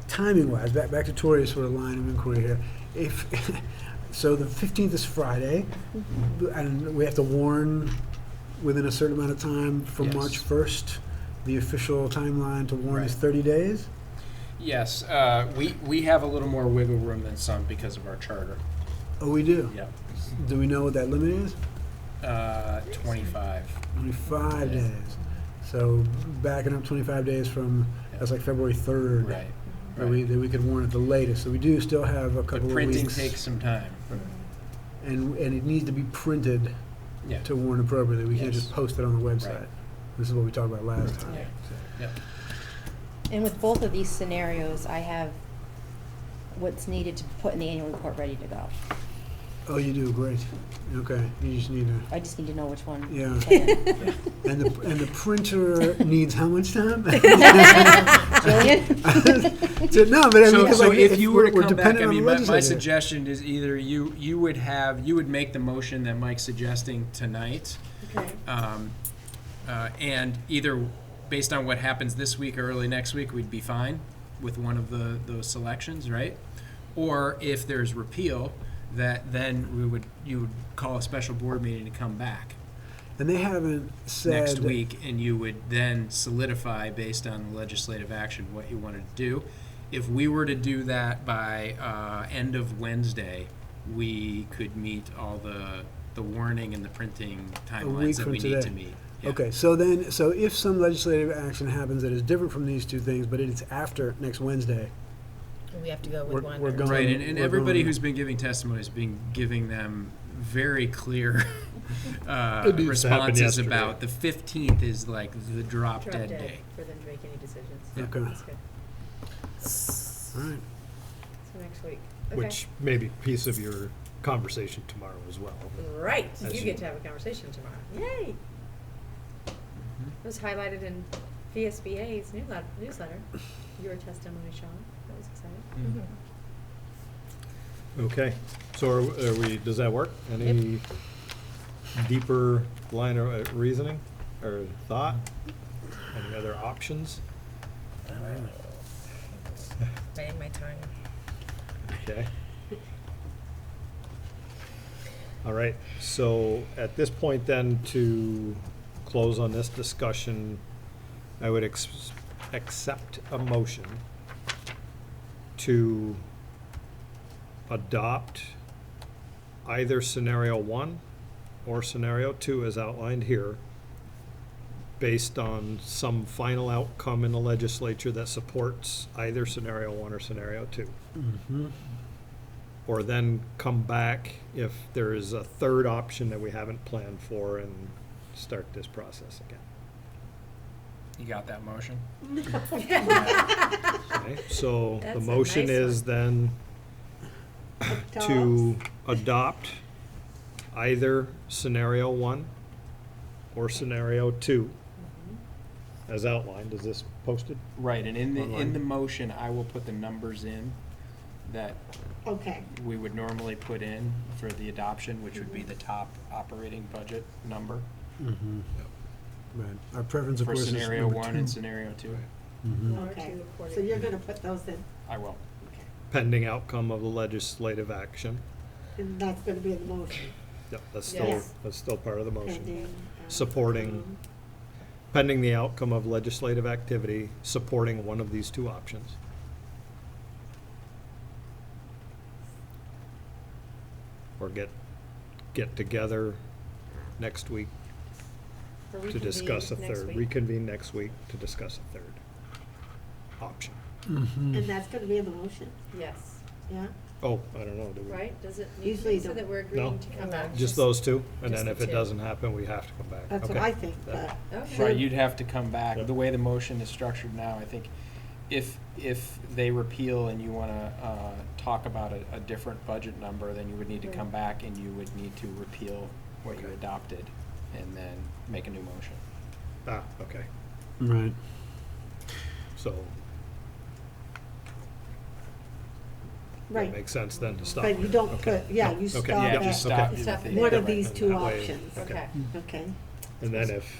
timing-wise, back to Tori's sort of line of inquiry here. If so, the 15th is Friday, and we have to warn within a certain amount of time from Yes. March 1st. The official timeline to warn is Right. 30 days. Yes, we have a little more wiggle room than some because of our charter. Oh, we do. Yep. Do we know what that limit is? 25. Only 5 Yeah. days. So backing up 25 days from that's like February 3rd. Right. That we could warn at the latest. So we do still have a couple But of printing weeks. takes some time. And it needs to be printed Yeah. to warn appropriately. We can't Yes. just post it on the website. Right. This is what we talked about last time. Yeah. Yep. And with both of these scenarios, I have what's needed to put in the annual report ready to go. Oh, you do, great. Okay, you just need to, I just need to know which one. Yeah. to put in. and the printer needs how much time? Julian? So, no, but I mean, 'cause So like, if you were to we're come back, dependent I on mean, the my legislature. suggestion is either you would make the motion that Mike's suggesting tonight, Okay. and either based on what happens this week or early next week, we'd be fine with one of those selections, right? Or if there's repeal, that then you would call a special board meeting to come back And they haven't said. next week, and you would then solidify based on the legislative action what you wanted to do. If we were to do that by end of Wednesday, we could meet all the warning and the printing week timelines that from we need to today. meet. Yeah. Okay, so if some legislative action happens that is different from these two things, but it's after next Wednesday, We have to go We're- with one. we're or- going- Right, and we're everybody going- who's been giving testimony has been giving them very clear It needs to happen responses yesterday. about the 15th is like the drop dead day. For them to make any decisions. Yeah. Okay. That's good. all right. So next week. Okay. which may be a piece of your conversation tomorrow as well. Right, As you you- get to have a conversation tomorrow. Yay! It was highlighted in VSBA's newsletter. Your testimony, Sean. That was exciting. Okay, so are we, does that work? Any deeper line of reasoning or thought? Any other options? Biding my time. Okay. All right, so at this point then, to close on this discussion, I would accept a motion to adopt either scenario 1 or scenario 2 as outlined here, based on some final outcome in the legislature that supports either scenario 1 or scenario 2. Mm-hmm. Or then come back if there is a third option that we haven't planned for and start this process again. You got that motion? Okay, so That's the a motion nice is then to adopt either scenario 1 or scenario 2 as outlined. Is this posted? Right, and in Online. the motion, I will put the numbers in that Okay. we would normally put in for the adoption, which would be the top operating budget number Mm-hmm. Right. Our preference, of for course, is scenario number 1 two. and scenario 2. Mhm. Or Okay. two according So you're to- gonna put those in, I will. Pending outcome of the legislative action. and that's gonna be in the motion. Yep, that's Yes. still part of the motion. Pending, Supporting, pending the outcome of legislative activity, supporting one of these two options. Or get together next week Or to discuss a reconvene next third, week. reconvene next week to discuss a third option. Mhm. And that's gonna be in the motion. Yes. Yeah? Oh, I don't know, do we? Right? Does it need to Usually be so don't. that we're No. agreeing to come back? Just those two, and Just then the if it two. doesn't happen, we have to come back. That's what Okay. I think, That- but. Okay. Right, you'd have to come back. Yeah. The way the motion is structured now, I think if they repeal and you want to talk about a different budget number, then you would need to come back and you would need to repeal what you Okay. adopted and then make a new motion. Ah, okay. Right. So Right. that makes sense then to stop. But you here. don't Okay. put, yeah, No, you okay. stop Yeah, Yep. just stop. Okay. you Stop with it. the- one of Right. these And two that way- options. Okay. Okay. And then if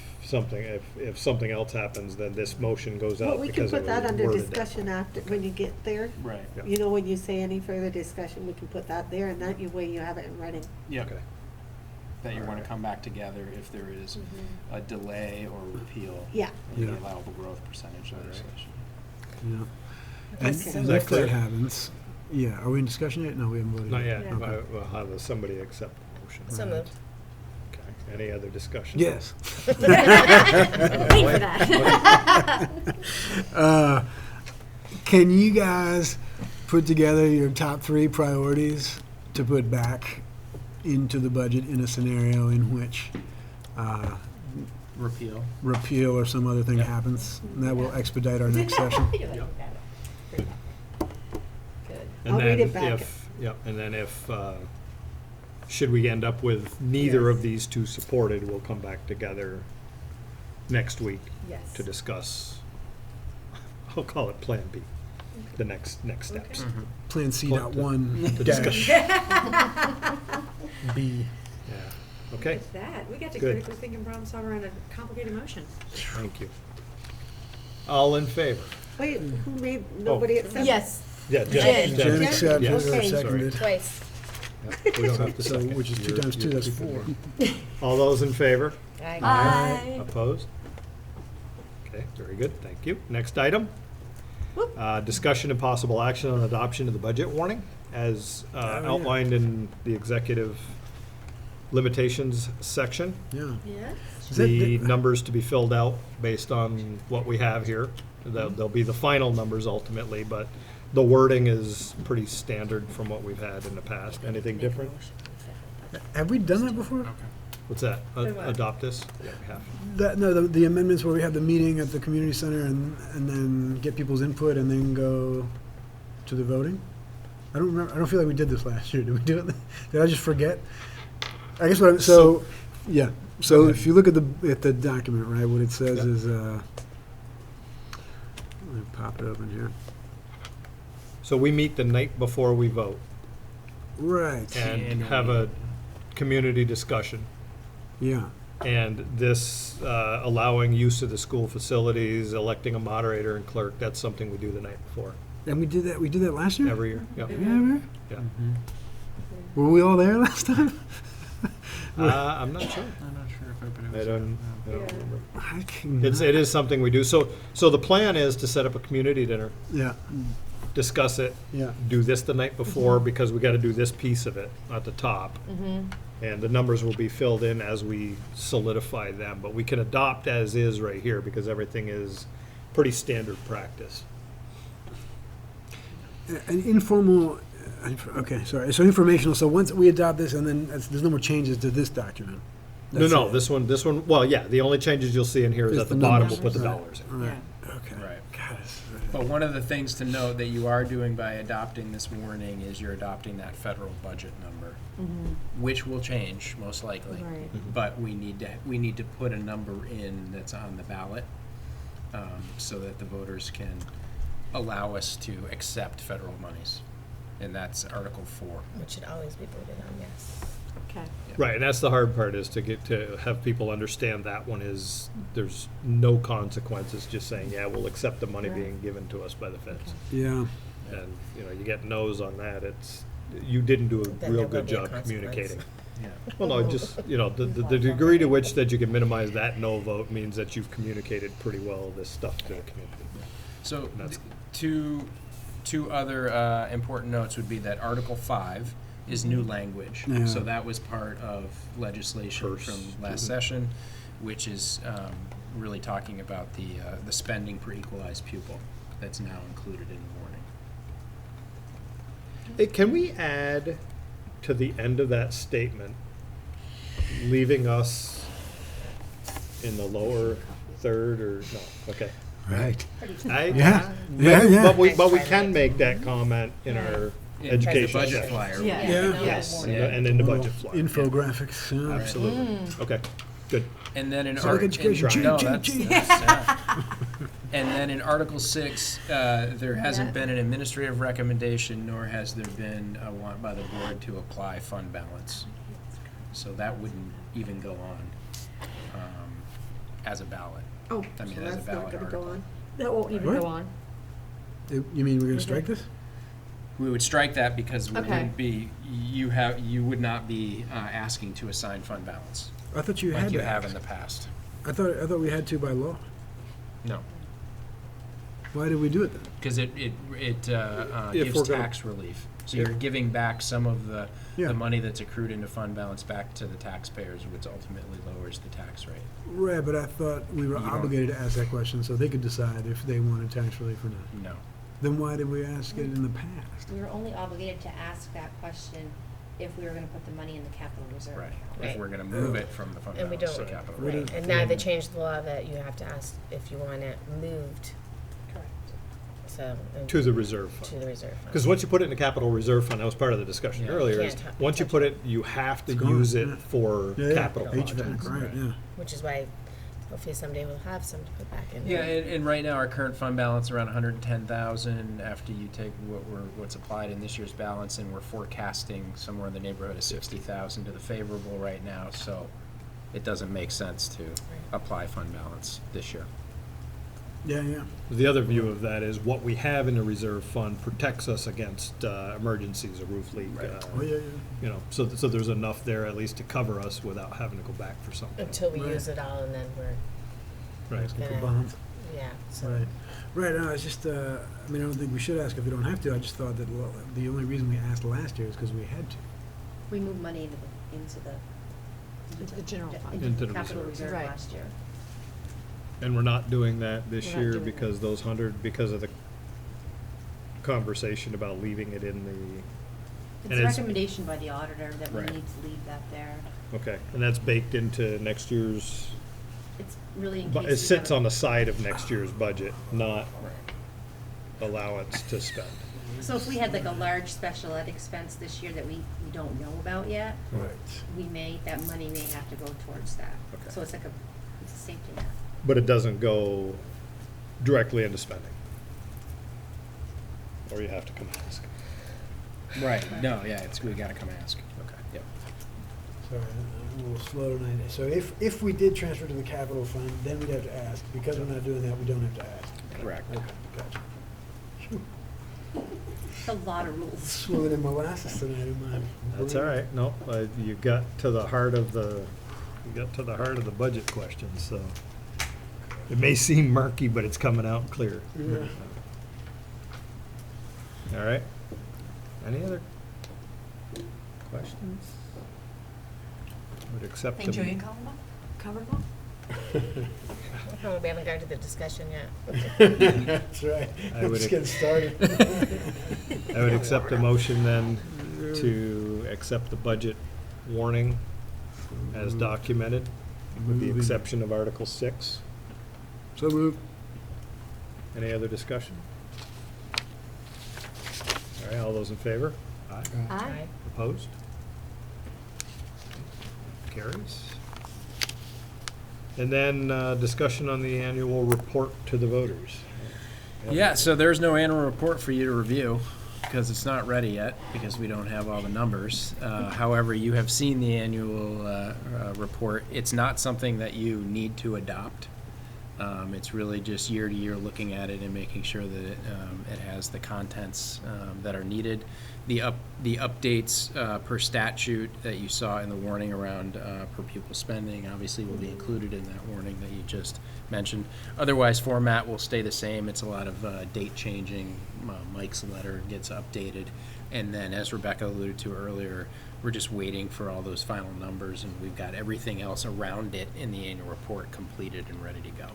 something else happens, then this motion goes out Well, we can because it put that was under worded that discussion way. after, when you get there. Right. Yeah. You know, when you say any further discussion, we can put that there, and that way you have it in writing. Yeah. Okay. That you want to come back together if there is a delay or repeal. Yeah. in the Yeah. allowable growth percentage legislation. Yeah. Okay. And Is and that if clear? that happens, yeah, are we in discussion yet? No, we haven't voted. Not yet. Yeah. Okay. We'll have somebody accept the motion. So moved. Okay. Any other discussion? Yes. Wait for that. Can you guys put together your top 3 priorities to put back into the budget in a scenario in which Repeal. repeal or some other thing happens? And that will expedite our next session. You're like, got it. Good. And I'll read then it back. if should we end up with neither of Yes. these two supported, we'll come back together next week Yes. to discuss, I'll call it Plan B, the next steps. Okay. Plan C Point dot to- one to dash B. Yeah, okay, With that, we got to Good. critically think and problem solve around a complicated motion. thank you. All in favor? Wait, who made, nobody accepted? Yes. Yeah, Jen. Jen accepted Yes, or Okay. seconded. Twice. Yeah, we don't have to So, second. which is 2 You're- times 2, you're that's keeping 4. it. All those in favor? Aye. Opposed? Okay, very good, thank you. Next item. Discussion and possible action on adoption of the budget warning as yeah. outlined in the executive limitations section. Yeah. Yes. Is that The the- numbers to be filled out based on what we have here. They'll be the final numbers ultimately, but the wording is pretty standard from what we've had in the past. Anything different? Have we done that before? What's that? The what? Adopt this? Yeah, we have. No, the amendments where we have the meeting at the community center and then get people's input and then go to the voting? I don't remember, I don't feel like we did this last year. Did we do it? Did I just forget? I guess so, yeah. So Go if you look at the document, right, what it says Yeah. is, let me pop it open here. So we meet the night before we vote Right, and have a community discussion. yeah. And this, allowing use of the school facilities, electing a moderator and clerk, that's something we do the night before, And we did that last year? every year. Yep. Ever? Yeah. Were we all there last time? I'm not sure. I'm not sure if I don't remember. I can- It is something we do. So the plan is to set up a community dinner, Yeah, discuss it, yeah. do this the night before because we got to do this piece of it at the top. And the numbers will be filled in as we solidify them. But we can adopt as is right here because everything is pretty standard practice. An informal, okay, sorry, so informational, so once we adopt this and then there's no more changes to this document? That's No, it. this one, well, yeah, the only changes you'll see in here is Is at the the bottom, numbers. we'll put the Right. dollars in. Right, okay. Right. God, it's- But one of the things to note that you are doing by adopting this warning is you're adopting that federal budget number, which will change most likely. Right. But we need to put a number in that's on the ballot, so that the voters can allow us to accept federal monies. And that's Article 4. Which should always be voted on, yes. Okay. Right, and that's the hard part is to have people understand that one is, there's no consequences, just saying, yeah, we'll accept the money Right. being given to us by the feds. Yeah, And, you get no's on that, you didn't do a Then real there will good be a job consequence. communicating. Yeah. Well, no, just, the degree to which that you can minimize that no vote means that you've communicated pretty well this stuff to the community. So That's- two other important notes would be that Article 5 is new language. Yeah. So that was part of legislation First. from last session, which is really talking about the spending per equalized pupil that's now included in the warning. Hey, can we add to the end of that statement, leaving us in the lower third or, no, okay. Right. I- Yeah, yeah. But we can make that comment in our In education the budget section. flyer. Yeah. Yeah. Yes, Yeah. and in the budget flyer. Infographics, yeah. Absolutely. Okay, good. And then in Civic education, no, G, that's, G, G. yeah. And then in Article 6, there hasn't been an administrative recommendation, nor has there been a want by the board to apply fund balance. So that wouldn't even go on as a ballot. Oh, I mean, so as a that's not ballot gonna go article. on? That won't even What? go on. You mean we're gonna strike this? We would strike that because we Okay. wouldn't be, you would not be asking to assign fund balance I thought you had like you to have ask. in the past. I thought we had to by law. No, Why did we do it then? because it If gives we're gonna- tax relief. So you're giving back some of the Yeah. money that's accrued into fund balance back to the taxpayers, which ultimately lowers the tax rate. Right, but I thought we were You don't- obligated to ask that question so they could decide if they wanted tax relief or not. No. Then why did we ask it in the past? We were only obligated to ask that question if we were gonna put the money in the capital reserve Right. account. If Right. we're gonna move it from the fund And we balance to don't, capital. We right, don't- and now they changed the law that you have to ask if you want it moved, Correct. so. To the reserve To fund. the reserve fund. Because once you put it in the capital reserve fund, that was part of the discussion Yeah. earlier, You is can't once you touch put it. it, you have to It's gone, use it yeah. for Yeah, yeah. capital HVAC, projects. right, yeah. Which is why hopefully someday we'll have some to put back in. Yeah, there. and right now, our current fund balance around 110,000 after you take what's applied in this year's balance, and we're forecasting somewhere in the neighborhood of 60,000 to the favorable right now, so it doesn't make sense to apply fund balance this year. Yeah, yeah. The other view of that is what we have in the reserve fund protects us against emergencies, a roof leak. Oh, yeah, yeah. You know, so there's enough there at least to cover us without having to go back for something. Until we Right. use it all and then we're, Right. Asking for Yeah. bonds. yeah, so. Right. Right, no, it's just, I mean, I don't think we should ask if we don't have to. I just thought that, well, the only reason we asked last year is because we had to. We moved money into The general fund. Into the capital reserve. reserve Right. last year. And we're not doing that this We're not year doing because those 100, because of the conversation about leaving it in the, It's And a it's- recommendation by the auditor that we Right. need to leave that there. okay, and that's baked into next year's, It's really in but case. it we sits have a- on the side of next year's budget, not allowance to spend. So if we had like a large special ed expense this year that we don't know about yet, Right. that money may have to go towards that. Okay. So it's like it's a safety net. But it doesn't go directly into spending. Or you have to come ask. Right, no, yeah, we gotta come ask. Okay. Yep. Sorry, I'm a little slow tonight. So if we did transfer to the capital fund, then we'd have to ask. Because we're not doing that, we don't have to ask. Correct. Okay, gotcha. Phew. It's a lot of rules. Swimming in molasses tonight in my. That's all right, no, you got to the heart of the budget question, so. It may seem murky, but it's coming out clear. Yeah. All right. Any other questions? Would accept Think them. Julian covered one? Oh, we haven't got to the discussion yet. That's right. I would- Let's get started. I would accept a motion then to accept the budget warning as documented, with the exception of Article 6. So moved. Any other discussion? All right, all those in favor? Aye. Aye. Opposed? Carries. And then discussion on the annual report to the voters. Yeah, so there's no annual report for you to review because it's not ready yet because we don't have all the numbers. However, you have seen the annual report. It's not something that you need to adopt. It's really just year to year looking at it and making sure that it has the contents that are needed. The updates per statute that you saw in the warning around per pupil spending obviously will be included in that warning that you just mentioned. Otherwise, format will stay the same. It's a lot of date changing. Mike's letter gets updated. And then, as Rebecca alluded to earlier, we're just waiting for all those final numbers, and we've got everything else around it in the annual report completed and ready to go.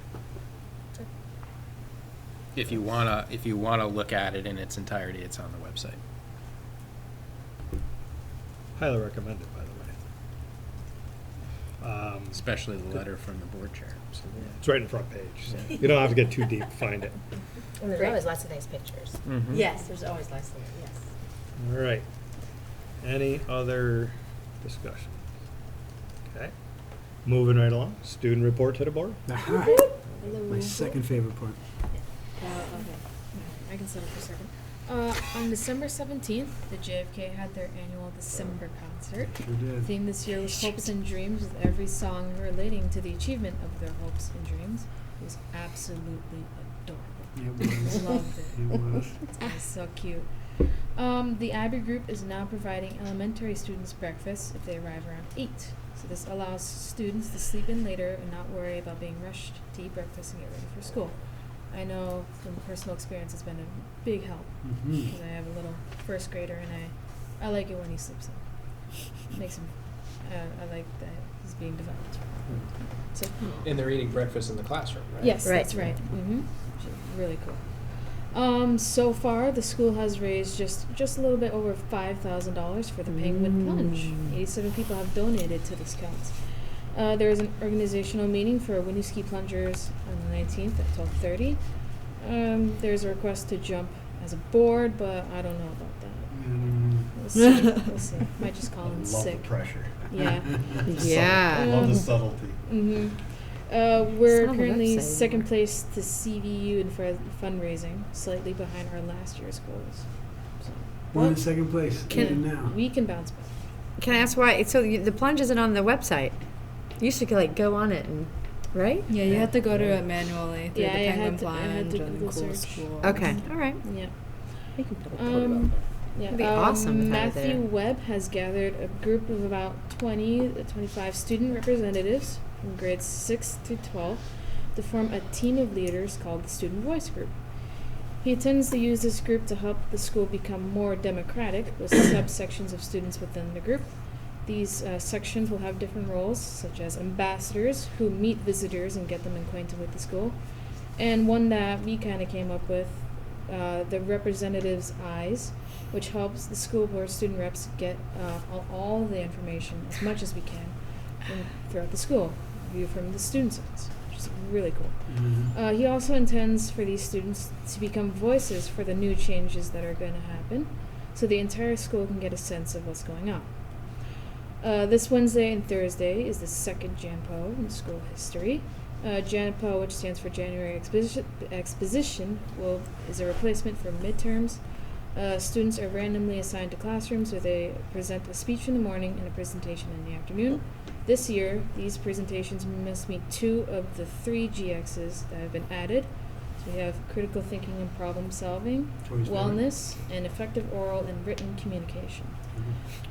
If you wanna look at it in its entirety, it's on the website. Highly recommend it, by the way. Especially the letter from the board chair. Absolutely. It's right in the front page, so you don't have to get too deep, find it. And there's Great. always lots of nice pictures. Mhm. Yes, there's always lots of, yes. All right. Any other discussion? Okay. Moving right along, student report to the board. Aha. My second favorite part. Okay. I can settle for a second. On December 17th, the JFK had their annual December concert. Sure did. Theme this year was Hopes and Dreams, with every song relating to the achievement of their hopes and dreams. It was absolutely adorable. It was. Loved it. It was. It was so cute. The Abbey group is now providing elementary students breakfast if they arrive around 8. So this allows students to sleep in later and not worry about being rushed to eat breakfast and get ready for school. I know from personal experience it's been a big help because I have a little first grader and I like it when he sleeps in. Makes him, I like that he's being developed. So, And they're eating breakfast in the classroom, right? yes, Right. that's right. Really cool. So far, the school has raised just a little bit over $5,000 for the Penguin Plunge. 87 people have donated to this cause. There is an organizational meeting for Winooski plungers on the 19th at 12:30. There's a request to jump as a board, but I don't know about that. We'll see. We'll see. Might just call in sick. Love the pressure. Yeah. Yeah. Love the subtlety. Mm-hmm. We're It's on the currently website. second place to CVU in fundraising, slightly behind our last year's goals. So, We're in second place Can- even now. we can bounce back. Can I ask why? So the plunge isn't on the website. You used to go on it and, right? Yeah, you have to go to it manually through Yeah, the I Penguin had to Plunge and Google Cool search. School. Okay, all right. Yeah. We can put it. Yeah. It'd be awesome to have it Matthew there. Webb has gathered a group of about 20 to 25 student representatives from grades 6 through 12 to form a team of leaders called the Student Voice Group. He intends to use this group to help the school become more democratic with subsections of students within the group. These sections will have different roles, such as ambassadors who meet visitors and get them acquainted with the school, and one that we kind of came up with, the representative's eyes, which helps the school board student reps get all the information as much as we can throughout the school, view from the students' eyes, which is really cool. He also intends for these students to become voices for the new changes that are going to happen, so the entire school can get a sense of what's going on. This Wednesday and Thursday is the second JANPO in school history. JANPO, which stands for January Exposition, is a replacement for midterms. Students are randomly assigned to classrooms where they present a speech in the morning and a presentation in the afternoon. This year, these presentations must meet 2 of the 3 GXs that have been added. So we have critical thinking and problem solving, Choice wellness, and effective oral and written communication.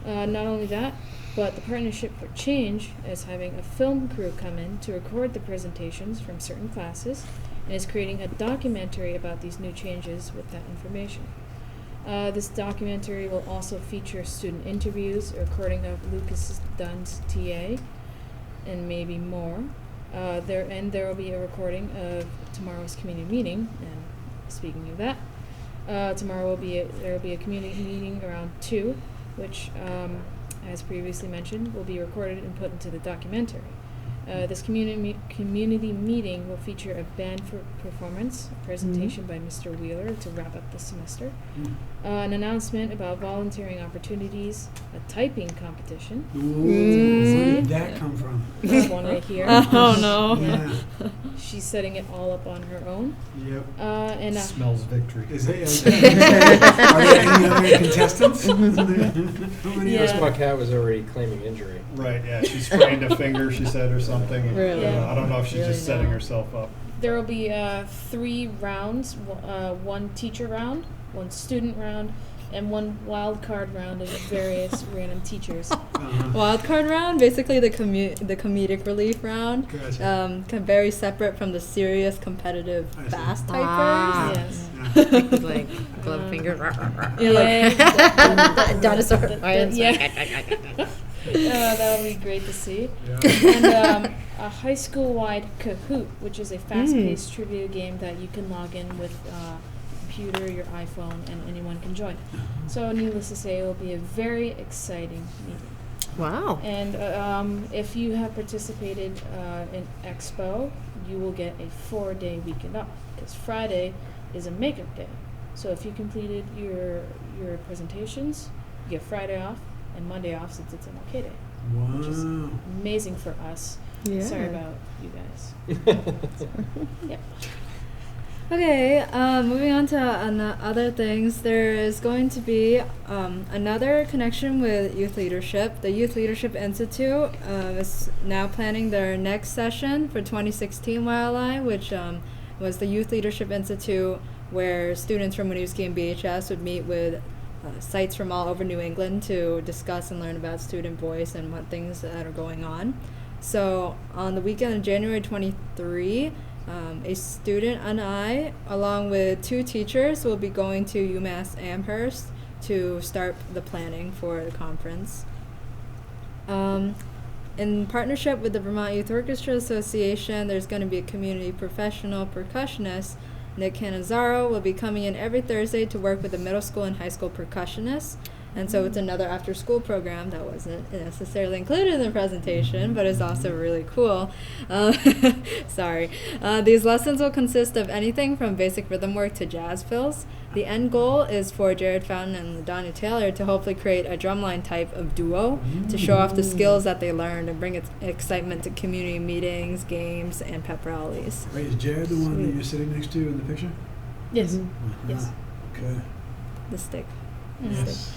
Not only that, but the Partnership for Change is having a film crew come in to record the presentations from certain classes and is creating a documentary about these new changes with that information. This documentary will also feature student interviews, a recording of Lucas Dunn's TA, and maybe more. There will be a recording of tomorrow's community meeting. And speaking of that, tomorrow there will be a community meeting around 2, which, as previously mentioned, will be recorded and put into the documentary. This community meeting will feature a band performance, a presentation by Mr. Wheeler to wrap up the semester, an announcement about volunteering opportunities, a typing competition. Where did that come from? This one right here. Oh no. Yeah. She's setting it all up on her own. Yep. And Smells victory. Is it? Are there any other contestants? How many Yeah. First Cat was already claiming injury. Right, yeah, she sprained a finger, she said, or something. and, Really? I don't know if she's Really just setting not. herself up. there will be 3 rounds, 1 teacher round, 1 student round, and 1 wild card round of various random teachers. Wild card round, basically the comedic relief round, Gotcha. very separate from the serious competitive I see. fast typers. Ah. Yes. With glove finger. Yeah. Dinosaur. That would be great to see. Yeah. And a high school-wide Kahoot, which is a fast-paced trivia game that you can log in with computer, your iPhone, and anyone can join. So needless to say, it will be a very exciting meeting. Wow. And if you have participated in Expo, you will get a 4-day weekend off, because Friday is a makeup day. So if you completed your presentations, you get Friday off and Monday off, since it's MLK Day. Wow. Which is amazing for us. Yeah. Sorry about you guys. Yep. Okay, moving on to other things. There is going to be another connection with Youth Leadership. The Youth Leadership Institute is now planning their next session for 2016 YLI, which was the Youth Leadership Institute, where students from Winooski and BHS would meet with sites from all over New England to discuss and learn about student voice and what things that are going on. So on the weekend of January 23, a student and I, along with 2 teachers, will be going to UMass Amherst to start the planning for the conference. In partnership with the Vermont Youth Orchestra Association, there's going to be a community professional percussionist. Nick Canizzaro will be coming in every Thursday to work with the middle school and high school percussionists. And so it's another after-school program that wasn't necessarily included in the presentation, but is also really cool. Sorry. These lessons will consist of anything from basic rhythm work to jazz fills. The end goal is for Jared Fountain and LaDonia Taylor to hopefully create a drumline type of duo to show off the skills that they learned and bring excitement to community meetings, games, and pep rallies. Wait, is Jared the one that you're sitting next to in the picture? Yes. Uh-huh. Yes. Okay. The stick. Yes.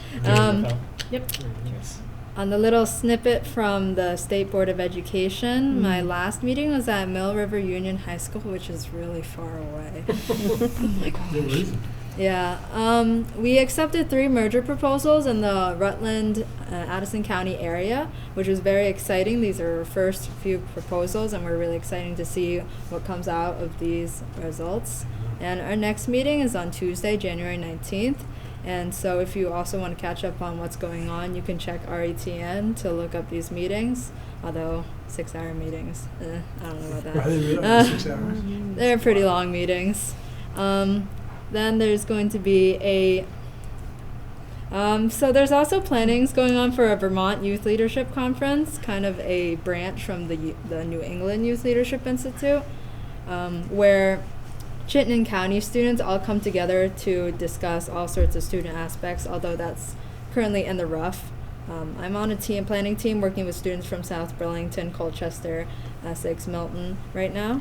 Yep. Cheers. On the little snippet from the State Board of Education, my last meeting was at Mill River Union High School, which is really far away. Oh my gosh. Where is it? Yeah, we accepted 3 merger proposals in the Rutland, Addison County area, which was very exciting. These are our first few proposals, and we're really excited to see what comes out of these results. And our next meeting is on Tuesday, January 19th. And so if you also want to catch up on what's going on, you can check RETN to look up these meetings, although 6-hour meetings, I don't know about that. Are they really 6 hours? They're pretty long meetings. Then there's going to be so there's also plannings going on for a Vermont Youth Leadership Conference, kind of a branch from the New England Youth Leadership Institute, where Chittenden County students all come together to discuss all sorts of student aspects, although that's currently in the rough. I'm on a planning team working with students from South Burlington, Colchester, Essex, Milton right now.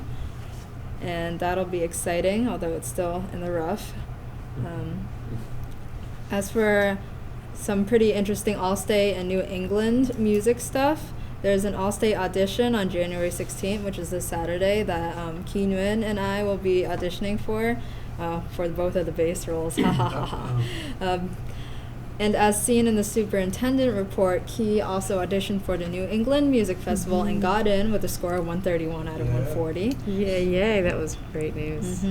And that'll be exciting, although it's still in the rough. As for some pretty interesting All-State and New England music stuff, there's an All-State audition on January 16th, which is this Saturday, that Keen Nguyen and I will be auditioning for both of the bass roles. And as seen in the superintendent report, Key also auditioned for the New England Music Festival and got in with a score of 131 out of 140. Yay, that was great news.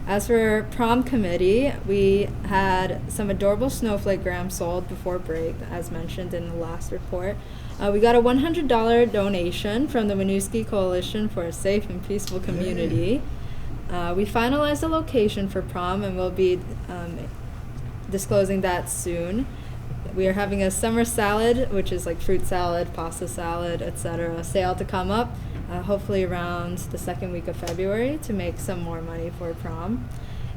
As for prom committee, we had some adorable snowflake grams sold before break, as mentioned in the last report. We got a $100 donation from the Winooski Coalition for a Safe and Peaceful Community. We finalized the location for prom, and we'll be disclosing that soon. We are having a summer salad, which is like fruit salad, pasta salad, etc., sale to come up, hopefully around the 2nd week of February, to make some more money for prom.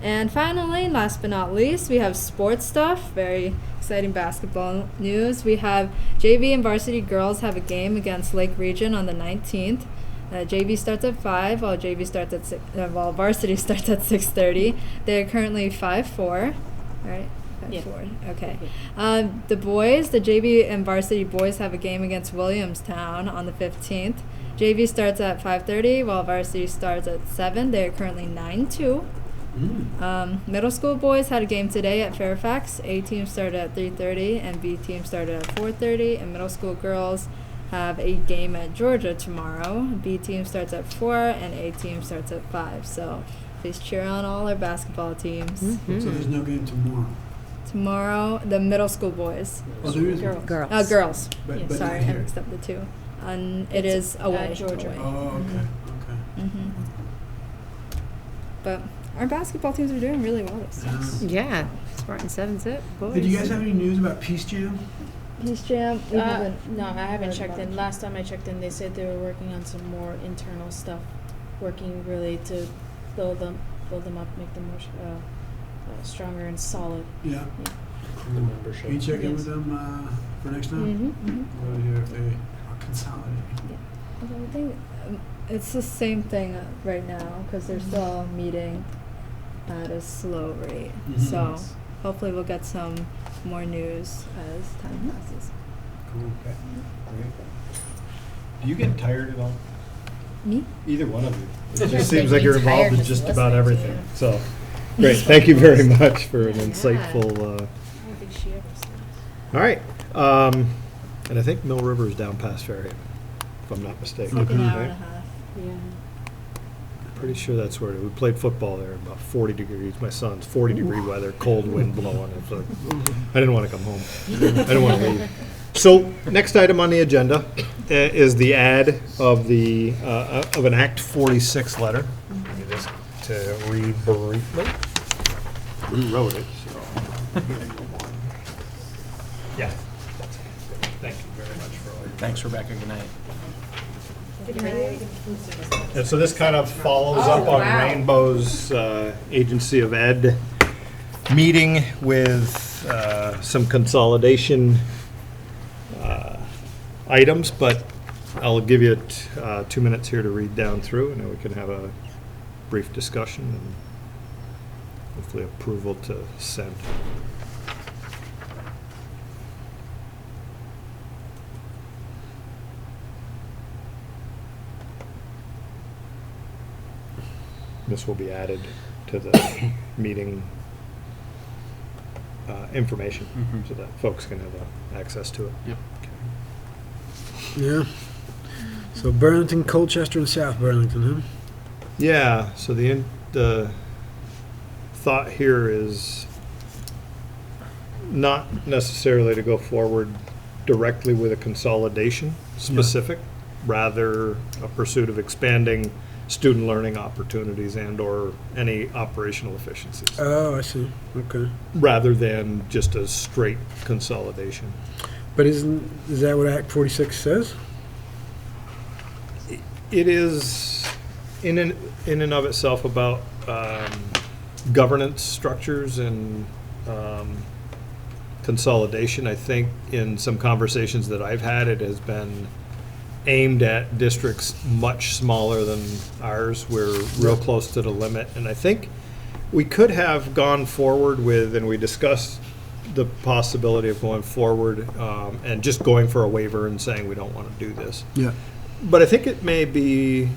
And finally, last but not least, we have sports stuff, very exciting basketball news. We have JV and varsity girls have a game against Lake Region on the 19th. JV starts at 5, while varsity starts at 6:30. They're currently 5-4, right? 5-4. Okay. The boys, the JV and varsity boys, have a game against Williamstown on the 15th. JV starts at 5:30, while varsity starts at 7. They are currently 9-2. Middle school boys had a game today at Fairfax. A team started at 3:30 and B team started at 4:30. And middle school girls have a game at Georgia tomorrow. B team starts at 4 and A team starts at 5. So please cheer on all our basketball teams. So there's no game tomorrow? Tomorrow, the middle school boys. Oh, there is girls. Girls. Girls. But, but Sorry, not I here. mixed up the two. And it is away. Georgia. Away. Oh, okay. Okay. But our basketball teams are doing really well this year. Yeah, Spartan 7's it, boys. Did you guys have any news about Peace Jam? Peace Jam. We haven't No, I haven't heard checked about in. it. Last time I checked in, they said they were working on some more internal stuff, working really to build them up, make them more stronger and solid. Yeah. The membership. Can you check in Yes. with them for next time? Over here if they are consolidating. I think it's the same thing right now because they're still meeting at a slow rate. Mhm. So hopefully we'll get some more news as time passes. Cool. Okay. Great. Do you get tired at all? Me? Either one of you. It Just just seems like being you're involved tired in just just about listening to everything. you. So, great. Thank you very much for an Yeah. insightful. I don't think she ever said. All right. And I think Mill River is down past Fairhaven, if I'm not mistaken. Like an hour right? and a half. Yeah. Pretty sure that's where we played football there. About 40 degrees. My son's 40-degree weather, cold wind blowing. It's like, I didn't want to come home. I didn't want to leave. So next item on the agenda is the ad of the of an Act 46 letter. Just to read briefly. Who wrote it? So. Yeah. That's good. Thank you very much for all your. Thanks, Rebecca. Good night. And so this kind of follows up on Rainbow's Agency of Ed meeting with some consolidation items, but I'll give you 2 minutes here to read down through, and then we can have a brief discussion and hopefully approval to send. This will be added to the meeting information so that folks can have access to it. Yep. Yeah. So Burlington, Colchester, and South Burlington, huh? Yeah, so the thought here is not necessarily to go forward directly with a consolidation specific, rather a pursuit of expanding student learning opportunities and or any operational efficiencies, Oh, I see. Okay. rather than just a straight consolidation. But is that what Act 46 says? It is in and of itself about governance structures and consolidation. I think in some conversations that I've had, it has been aimed at districts much smaller than ours. We're real close to the limit, and I think we could have gone forward with, and we discussed the possibility of going forward and just going for a waiver and saying we don't want to do this. Yeah. But I think it may be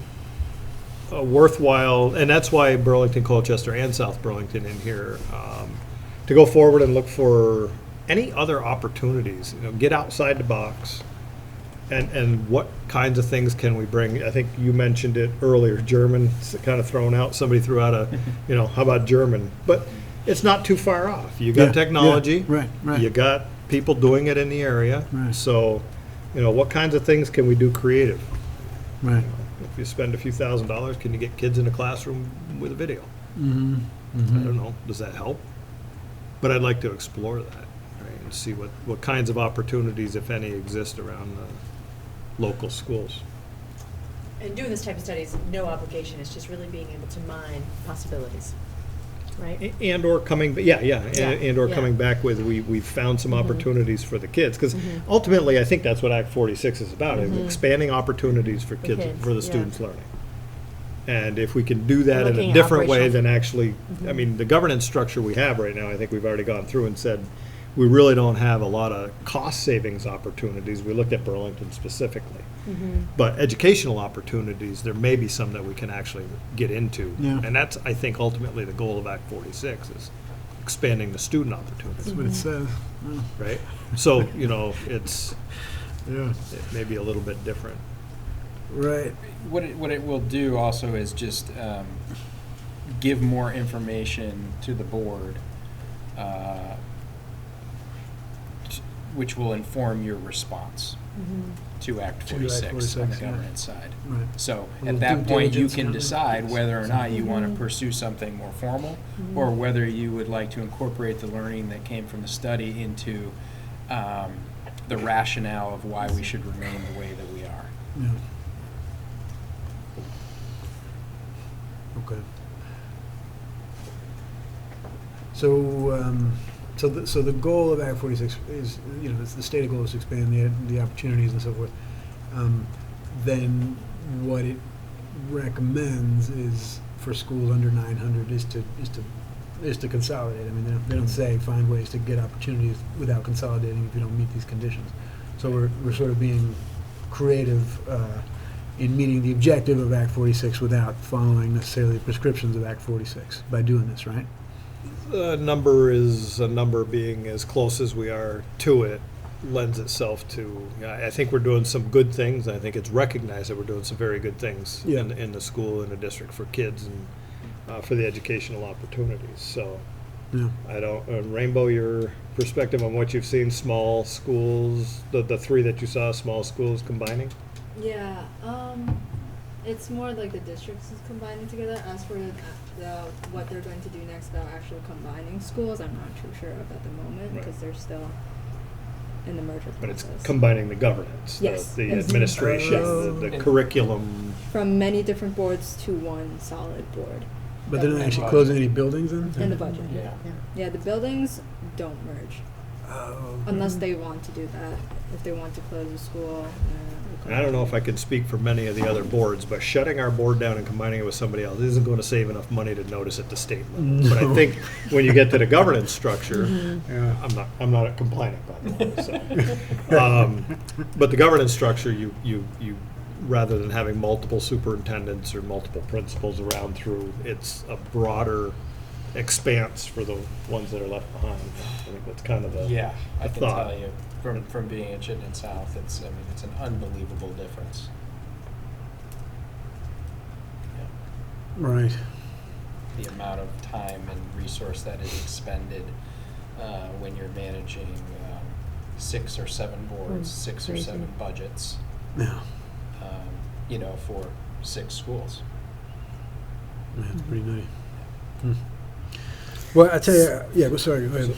a worthwhile, and that's why Burlington, Colchester, and South Burlington in here, to go forward and look for any other opportunities. You know, get outside the box, and what kinds of things can we bring? I think you mentioned it earlier. German kind of thrown out. Somebody threw out a, how about German? But it's not too far off. You got Yeah, technology. yeah, right. You got people doing it in the area. Right. So, what kinds of things can we do creative? Right. If you spend a few $1,000s, can you get kids in a classroom with a video? Mm-hmm. I don't know. Does that help? But I'd like to explore that, right, and see what kinds of opportunities, if any, exist around the local schools. And doing this type of study is no obligation, it's just really being able to mine possibilities, right? And or coming, and or yeah. coming back with, we've found some Mhm. opportunities for the kids. Because Mhm. ultimately, I think that's what Act 46 is about, is Mhm. expanding opportunities for For kids, kids, for the yeah. students' learning. And if we can do that in Looking a at different way operational- than actually, I Mhm. mean, the governance structure we have right now, I think we've already gone through and said, we really don't have a lot of cost savings opportunities. We looked at Burlington specifically. Mhm. But educational opportunities, there may be some that we can actually get into. Yeah. And that's, I think, ultimately the goal of Act 46 is expanding the student opportunities, That's what it says. Yeah. right? So, it's, Yeah. it may be a little bit different. Right. What it will do also is just give more information to the board, which will inform your response. to Act To 46 Act on the 46, yeah. government side. Right. So A at little that due point, you diligence can kind of. decide whether or not you want Mhm. to pursue something more formal, Mhm. or whether you would like to incorporate the learning that came from the study into the rationale of why we should remain the way that we are. Yeah. Okay. So the goal of Act 46 is, the stated goal is to expand the opportunities and so forth. Then what it recommends is for schools under 900 is to consolidate. I mean, they don't say find ways to get opportunities without consolidating if you don't meet these conditions. So we're sort of being creative in meeting the objective of Act 46 without following necessarily the prescriptions of Act 46 by doing this, right? The number is a number being as close as we are to it lends itself to, I think we're doing some good things. I think it's recognized that we're doing some very good things Yeah. in the school, in the district for kids and for the educational opportunities. So Yeah. I don't, Rainbow, your perspective on what you've seen, small schools, the three that you saw, small schools combining? Yeah, it's more like the districts is combining together. As for what they're going to do next about actually combining schools, I'm not too sure of at the moment Right. because they're still in the merger process. But it's combining the governance, Yes. the Mhm. administration, the Oh. curriculum. From many different boards to one solid board. But they're not actually closing any buildings then? In the budget. Yeah. Yeah, the buildings don't merge Oh. unless they want to do that. If they want to close the school. I don't know if I can speak for many of the other boards, but shutting our board down and combining it with somebody else isn't going to save enough money to notice at the state level. But I think when you get to the governance structure, Yeah. I'm not complaining, by the way. So. But the governance structure, you rather than having multiple superintendents or multiple principals around through, it's a broader expanse for the ones that are left behind. I think that's kind of the Yeah, I can thought. tell you, from being at Chittenden South, it's an unbelievable difference. Yeah. Right. The amount of time and resource that is expended when you're managing 6 or 7 boards, 6 or crazy. 7 budgets, Yeah. for 6 schools. Yeah, it's pretty nutty. Hmm. Well, I tell you, yeah. But sorry. Go ahead.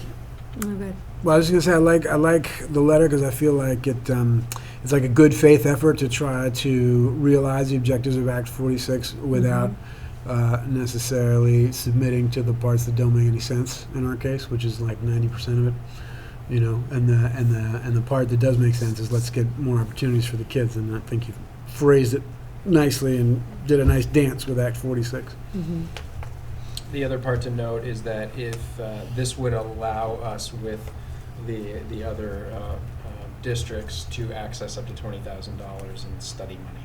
Oh, good. Well, I was just gonna say I like the letter because I feel like it's like a good faith effort to try to realize the objectives of Act 46 without necessarily submitting to the parts that don't make any sense in our case, which is like 90% of it. And the part that does make sense is let's get more opportunities for the kids. And I think you phrased it nicely and did a nice dance with Act 46. Mm-hmm. The other part to note is that if this would allow us with the other districts to access up to $20,000 in study money.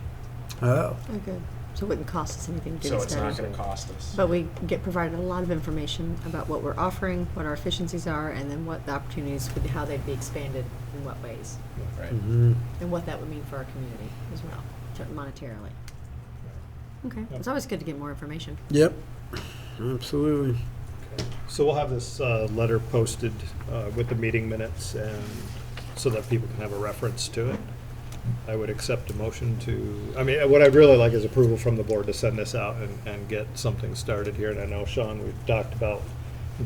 Oh. Oh, good. So it wouldn't cost us anything to So get it's not started. going to cost us. But we get provided a lot of information about what we're offering, what our efficiencies are, and then what the opportunities would, how they'd be expanded in what ways, Right. Mm-hmm. and what that would mean for our community as well, monetarily. Okay, it's always good to get more information. Yep. Absolutely. So we'll have this letter posted with the meeting minutes, and so that people can have a reference to it. I would accept a motion to, I mean, what I'd really like is approval from the board to send this out and get something started here. And I know, Sean, we've talked about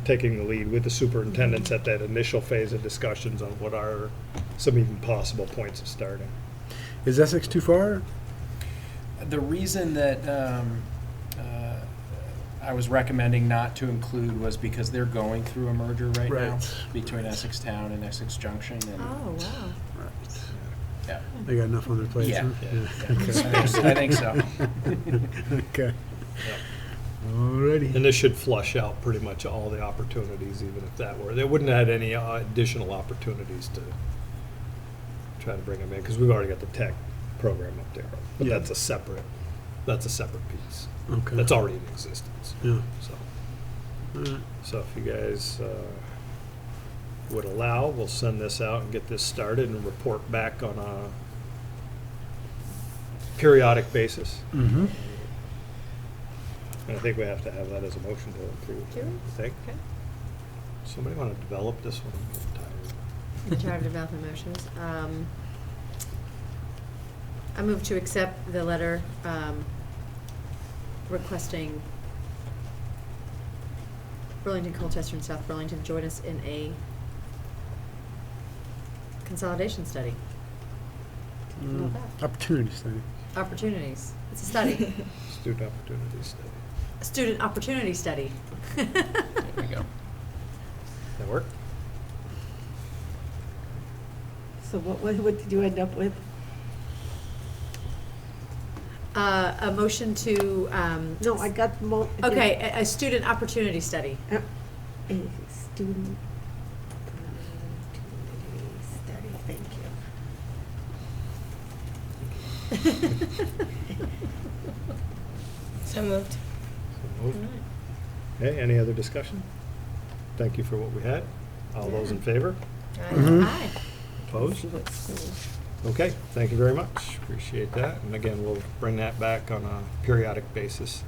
taking the lead with the superintendents at that initial phase of discussions on what are some even possible points of starting. Is Essex too far? The reason that I was recommending not to include was because they're going through a merger right now Right. between Essex Town and Essex Junction. And Oh, wow. Right. yeah. They got enough on their plates. Yeah. Huh? Yeah. I think so. Okay. Alrighty. And this should flush out pretty much all the opportunities, even if that were, they wouldn't add any additional opportunities to try to bring them in, because we've already got the tech program up there. But Yeah. that's a separate piece. Okay. That's already in existence. Yeah. So, Alright. so if you guys would allow, we'll send this out and get this started and report back on a periodic basis. Mm-hmm. And I think we have to have that as a motion to approve. Do we? I think. Okay. Somebody want to develop this one? I'm tired. In charge of developing motions. I move to accept the letter requesting Burlington, Colchester, and South Burlington join us in a consolidation study. Love that. Opportunity study. Opportunities. It's a study. Student opportunity study. A student opportunity study. There we go. That work? So what did you end up with? A motion to, No, I got okay, a student opportunity study. A student opportunity study, thank you. So moved. So moved. Okay, any other discussion? Thank you for what we had. All those in favor? Aye. Opposed? Okay, thank you very much. Appreciate that. And again, we'll bring that back on a periodic basis.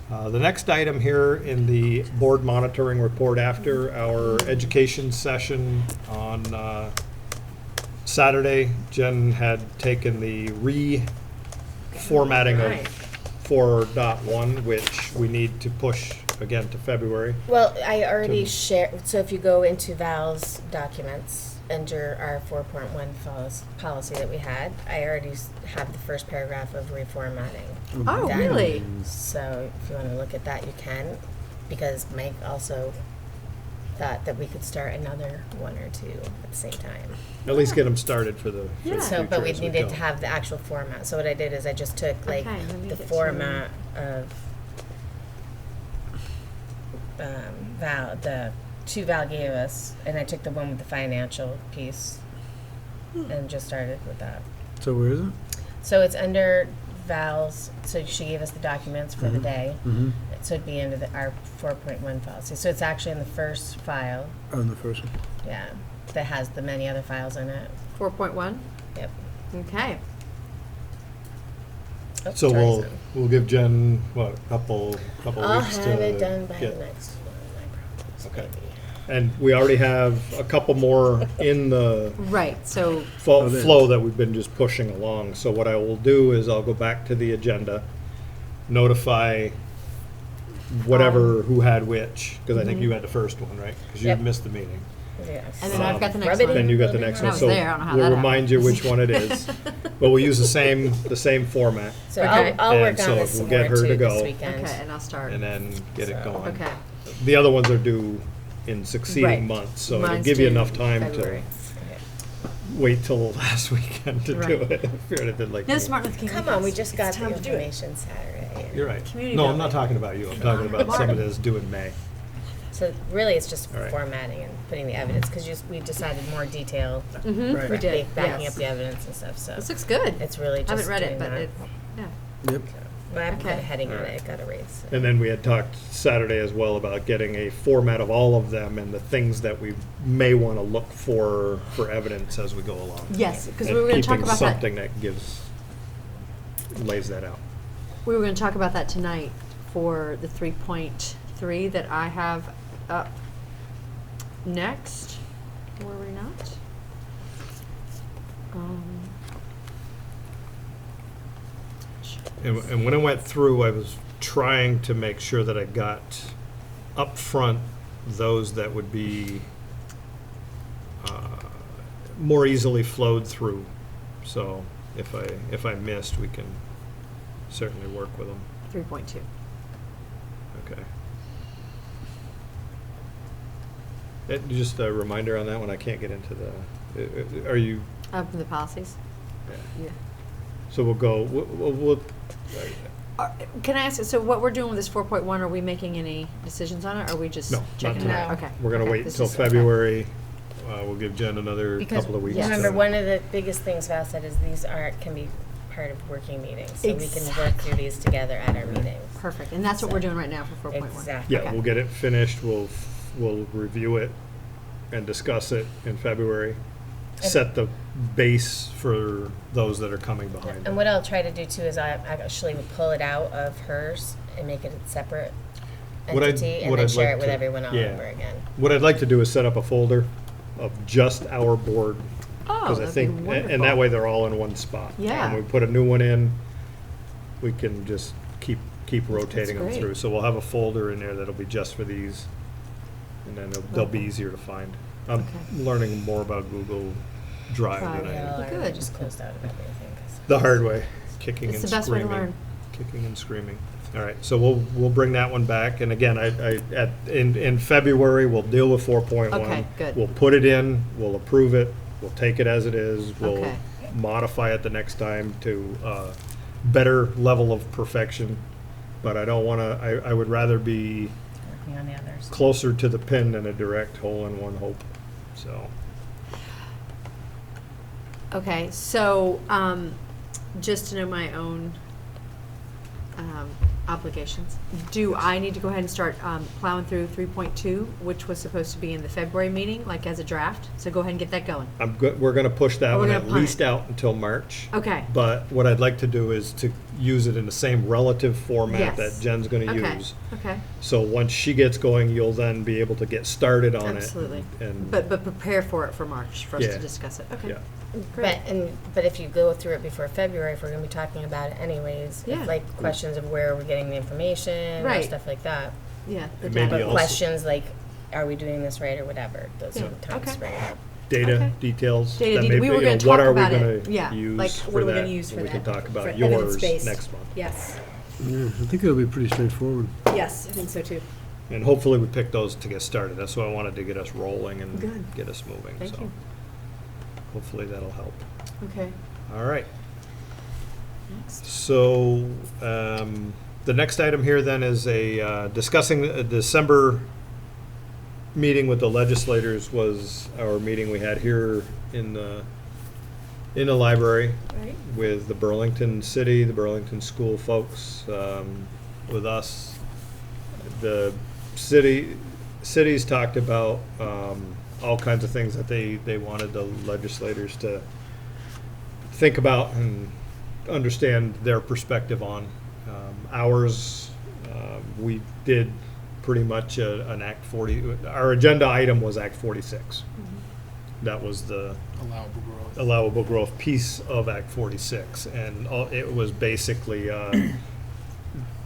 The next item here in the board monitoring report after our education session on Saturday, Jen had taken the reformatting Right. of 4.1, which we need to push again to February. Well, I already To- shared, so if you go into Val's documents, under our 4.1 policy that we had, I already have the first paragraph of reformatting. Oh, done. really? So if you want to look at that, you can, because Mike also thought that we could start another one or two at the same time. At least get them started for the Yeah. So, but we future as we needed go. to have the actual format. So what I did is I just took like Okay, let me the get to- format of Val, the two Val gave us, and I took the one with the financial piece and just started with that. So where is it? So it's under Val's, so she gave us the documents for the day. Mm-hmm. So it'd be under our 4.1 policy. So it's actually in the first file, Oh, in the first one. yeah, that has the many other files in it. 4.1? Yep. Okay. Oh, So sorry, we'll, son. we'll give Jen, what, a couple I'll weeks to have it done by get- the next one, I promise. Okay. maybe. And we already have a couple more in the Right, so, Oh, there. flow that we've been just pushing along. So what I will do is I'll go back to the agenda, notify whatever, who had which, because I think you had the first one, right? Because you Yep. missed the meeting. Yes. and then I've got the next Rub it one. in. Then you got the When next I one. was So there, I don't know how we'll that remind you happened. which one it is. But we'll use the same format, So Okay. I'll And work so on this we'll some get more her to too go. this weekend. Okay, and I'll start. and then get it So- going. Okay. The other ones are due in succeeding Right. months, so it'll Mine's give you due enough time February. Okay. to wait till the last weekend to do Right. it. If you're anything like No, me. Smart Luther King Come on, we weekends. just It's got the time to do it. information Saturday. You're right. Community No, I'm not building. talking about you. I'm talking about somebody that's due in May. So really, it's just All right. formatting and putting the evidence, because we decided more detail, Mm-hmm, Right. we did, backing yes. up the evidence and stuff, so. This looks good. It's really just Haven't read it, doing but that. it, yeah. Yep. But I'm Okay. kind of heading on All right. it, got a raise. And then we had talked Saturday as well about getting a format of all of them and the things that we may want to look for evidence as we go along. Yes, because And we were going to talk keeping about that. something that lays that out. We were going to talk about that tonight for the 3.3 that I have up next. Were we not? And when I went through, I was trying to make sure that I got up front those that would be more easily flowed through. So if I missed, we can certainly work with them. 3.2. Okay. Just a reminder on that one, I can't get into the, are you, From the policies? Yeah. so we'll go, we'll Can I ask, so what we're doing with this 4.1, are we making any decisions on it, or are we just No, not checking it out? tonight. Okay. We're gonna Okay, wait this until is- okay. February. We'll give Jen another Because couple of weeks. remember, to- one of the biggest things Val said is these can be part of working meetings, so we can work through these together at our meetings. Perfect, and that's what we're doing right now for 4.1. Exactly. Yeah, Okay. we'll get it finished, we'll review it and discuss it in February. And- Set the base for those that are coming behind. And what I'll try to do too is I actually would pull it out of hers and make it a separate What I'd- entity, and what then I'd share like it with to- everyone all yeah. over again. What I'd like to do is set up a folder of just our board Oh, Because I that'd be think, and that wonderful. way they're all in one spot. Yeah. When we put a new one in, we can just keep rotating them great. through. So we'll have a folder in there that'll be just for these, and then they'll be easier to find. I'm Okay. learning more about Google Drive than I Yeah, am. I Good. just closed out of everything. 'cause- The hard way, kicking It's and the best way to screaming. learn. Kicking and screaming. All right, so we'll bring that one back, and again, in February, we'll deal with 4.1. Okay, good. We'll put it in, we'll approve it, we'll take it as it is, we'll Okay. modify it the next time to better level of perfection, but I don't want to, I would rather be Working on the others. closer to the pin than a direct hole-in-one hope, so. Okay, so, just to know my own, obligations, do I need to go ahead and start, plowing through 3.2, which was supposed to be in the February meeting, like as a draft? So go ahead and get that going. We're gonna push that Oh, we're one gonna at punt least it. out until March. Okay. But what I'd like to do is to use it in the same relative format Yes. that Jen's gonna Okay, use. okay. So once she gets going, you'll then be able to get started on it. Absolutely. And, But prepare for it for March, for us Yeah. to discuss it. Okay. yeah. Great. But if you go through it before February, if we're gonna be talking about it anyways, Yeah. if, like questions of where are we getting the information or Right. stuff like that. Yeah. the And maybe data. But also- questions like, are we doing this right or whatever, those Yeah. are the times Okay. to bring it up. Data Okay. details. Data that det- may we be, were you know, gonna what talk are we about gonna it. Yeah, use like, for what are we that, gonna use and for we can that, talk for about evidence yours based. next month. Yes. Yeah, I think it'll be pretty straightforward. Yes, I think so too. And hopefully we pick those to get started. That's why I wanted to get us rolling and Good. get us moving. Thank So you. hopefully that'll help. Okay. All right. Next. So, the next item here then is discussing a December meeting with the legislators was our meeting we had here in the library Right. with the Burlington City, the Burlington School folks, with us. The cities talked about all kinds of things that they wanted the legislators to think about and understand their perspective on. Ours, we did pretty much an Act 40, our agenda item was Act 46. That was the allowable growth piece of Act 46. And it was basically,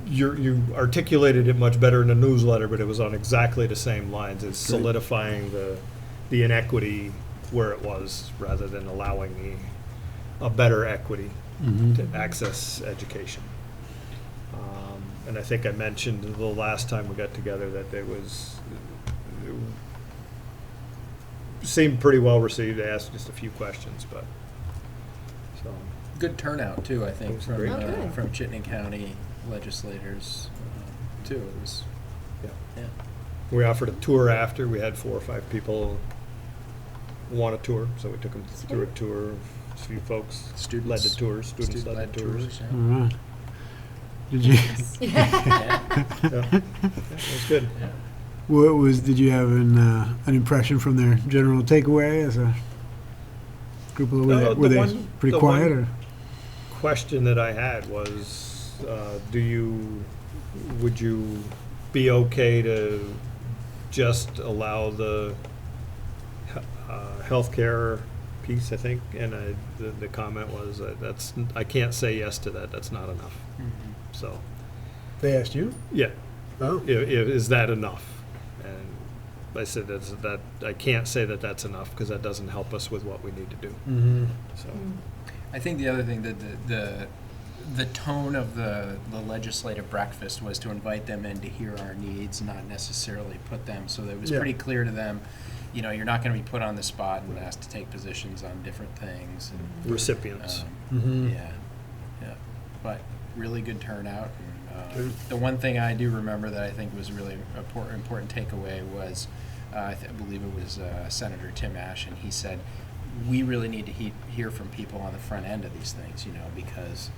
you articulated it much better in the newsletter, but it was on exactly the same lines. It's solidifying the inequity where it was rather than allowing a better equity to access education. And I think I mentioned the last time we got together that it seemed pretty well received. I asked just a few questions, but so. Good turnout too, I It think, was from great. Oh, good. from Chittenden County legislators too. It was yeah. We offered a tour after. We had 4 or 5 people want a tour, so we took them through a tour. A few folks Students. led the tours. Students led the tours. All right. Did you, Yeah, it was good. what was, did you have an impression from their general takeaway as a group of, were The they one- pretty the quiet one or? question that I had was, would you be okay to just allow the healthcare piece, I think? And the comment was, I can't say yes to that, that's not enough. So, They asked you? yeah, Oh. is that enough? And I said, that I can't say that that's enough, because that doesn't help us with what we need to do. Mm-hmm. So, I think the other thing that the tone of the legislative breakfast was to invite them in to hear our needs, not necessarily put them, so that it was Yeah. pretty clear to them, you know, you're not going to be put on the spot and asked to take positions on different things. And, recipients. Mhm. Yeah, but really good turnout. And, Good. the one thing I do remember that I think was really important takeaway was, I believe it was Senator Tim Ash, and he said, we really need to hear from people on the front end of these things, you know, because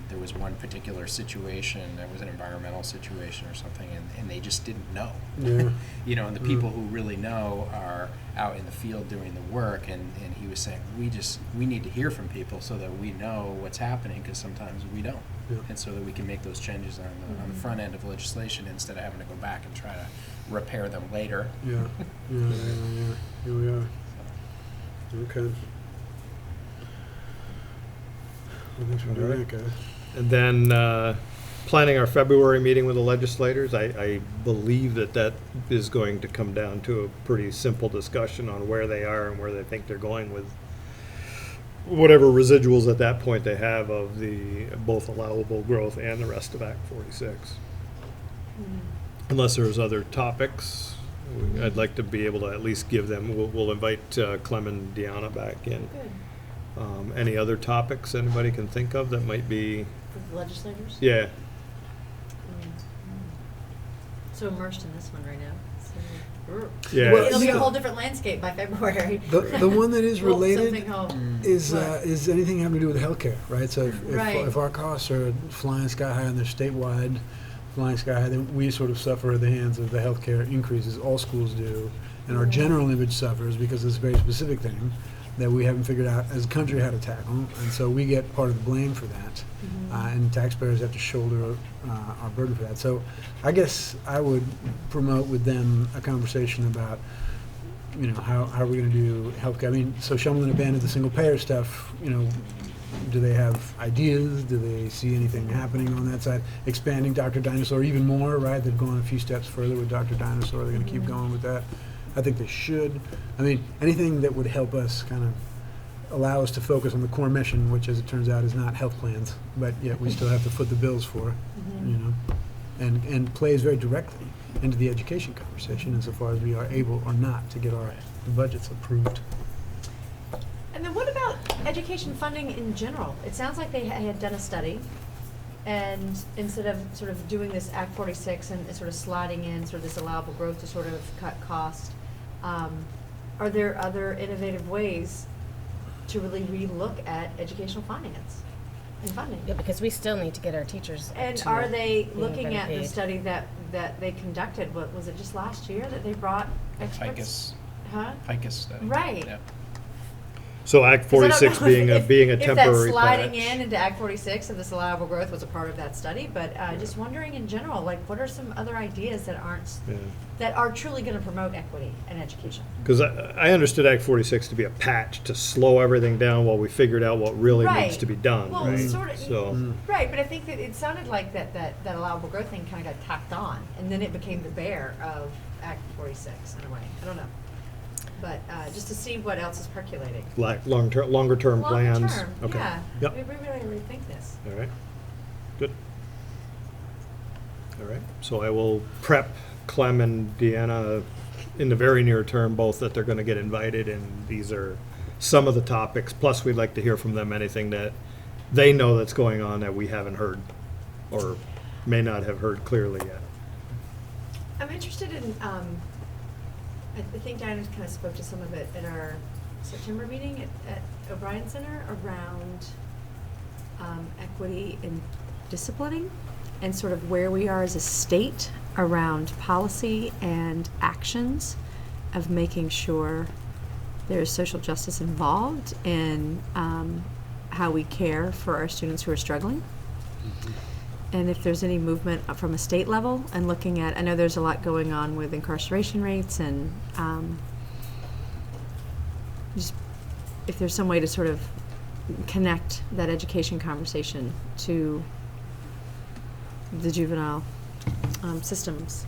there was one particular situation, there was an environmental situation or something, and they just didn't know. Yeah. You know, and the people who really know are out in the field doing the work, and he was saying, we need to hear from people so that we know what's happening, because sometimes we don't. Yeah. And so that we can make those changes on the front end of legislation instead of having to go back and try to repair them later. Yeah. Here we are. Okay. Thanks for doing that, guys. And then planning our February meeting with the legislators. I believe that is going to come down to a pretty simple discussion on where they are and where they think they're going with whatever residuals at that point they have of the both allowable growth and the rest of Act 46. Unless there's other topics, I'd like to be able to at least give them, we'll invite Clem and Deanna back in. Good. Any other topics anybody can think of that might be, For the legislators? yeah. So immersed in this one right now. So, Yeah. Well, it'll be a yeah. whole different landscape by February. The one that is Well, related something home. is What? is anything having to do with healthcare, right? So Right. if our costs are flying sky high and they're statewide flying sky high, then we sort of suffer at the hands of the healthcare increases. All schools do, and our general image suffers because it's a very specific thing that we haven't figured out as a country how to tackle, and so we get part of the blame for that, and taxpayers have to shoulder our burden for that. So I guess I would promote with them a conversation about, how are we going to do healthcare? I mean, so Shumlin abandoned the single payer stuff. Do they have ideas? Do they see anything happening on that side? Expanding Dr. Dinosaur even more, right? They've gone a few steps further with Dr. Dinosaur. They're going to keep going with that. I think they should. I mean, anything that would help us kind of allow us to focus on the core mission, which, as it turns out, is not health plans, but yet we still have to foot the bills for, and plays very directly into the education conversation insofar as we are able or not to get our budgets approved. And then what about education funding in general? It sounds like they had done a study, and instead of sort of doing this Act 46 and sort of sliding in sort of this allowable growth to sort of cut cost, are there other innovative ways to really relook at educational finance and funding? Yeah, because we still need to get our teachers. And to are they being looking better at the paid. study that they conducted? What was it, just last year that they brought experts? Huh? HICUS study. Right. Yeah. So Act 'Cause I don't 46 know being a if temporary that sliding patch. in into Act 46 of this allowable growth was a part of that study, but just wondering in general, like, what are some other ideas that are truly going to promote equity and education? Because I understood Act 46 to be a patch to slow everything down while we figured out what really needs Right. to be done. Well, right? sort of, So, right, but I think that it sounded like that allowable growth thing kind of got tacked on, and then it became the bear of Act 46 in a way. I don't know. But just to see what else is percolating. like longer term plans. Long term, Okay. yeah. Yep. We really rethink this. All right. Good. All right. So I will prep Clem and Deanna in the very near term, both that they're going to get invited, and these are some of the topics. Plus, we'd like to hear from them anything that they know that's going on that we haven't heard or may not have heard clearly yet. I'm interested in, I think Diana kind of spoke to some of it at our September meeting at O'Brien Center around equity in disciplining and sort of where we are as a state around policy and actions of making sure there's social justice involved in how we care for our students who are struggling. And if there's any movement from a state level and looking at, I know there's a lot going on with incarceration rates and just if there's some way to sort of connect that education conversation to the juvenile systems,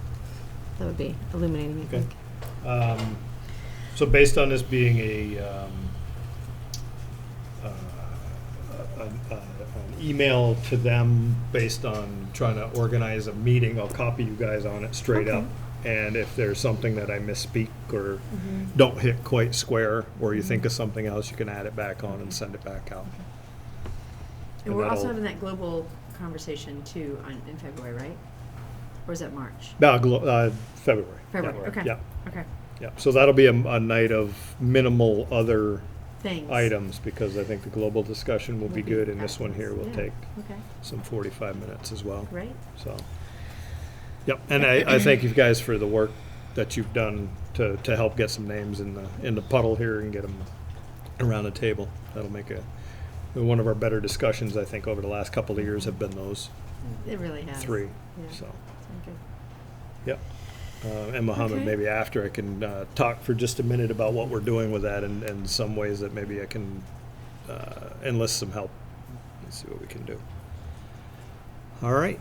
that would be illuminating, I think. So based on this being an email to them based on trying to organize a meeting, I'll copy you guys on it straight up. And if there's something that I misspeak or don't hit quite square, or you think of something else, you can add it back on and send it back out. And we're also that'll- having that global conversation too in February, right? Or is that March? No, February. February, Yeah. okay. Yeah. Okay. Yeah. So that'll be a night of minimal other Things. items, because I think the global discussion will be good, and this one here will Yeah. take Okay. some 45 minutes as well. Great. So, yep. And I thank you guys for the work that you've done to help get some names in the puddle here and get them around the table. That'll make one of our better discussions, I think, over the last couple of years have been those It really has. three. Yeah. So, Sound good. yep. And Mohammed, Okay. maybe after I can talk for just a minute about what we're doing with that and some ways that maybe I can enlist some help Let's see what we can do. All right.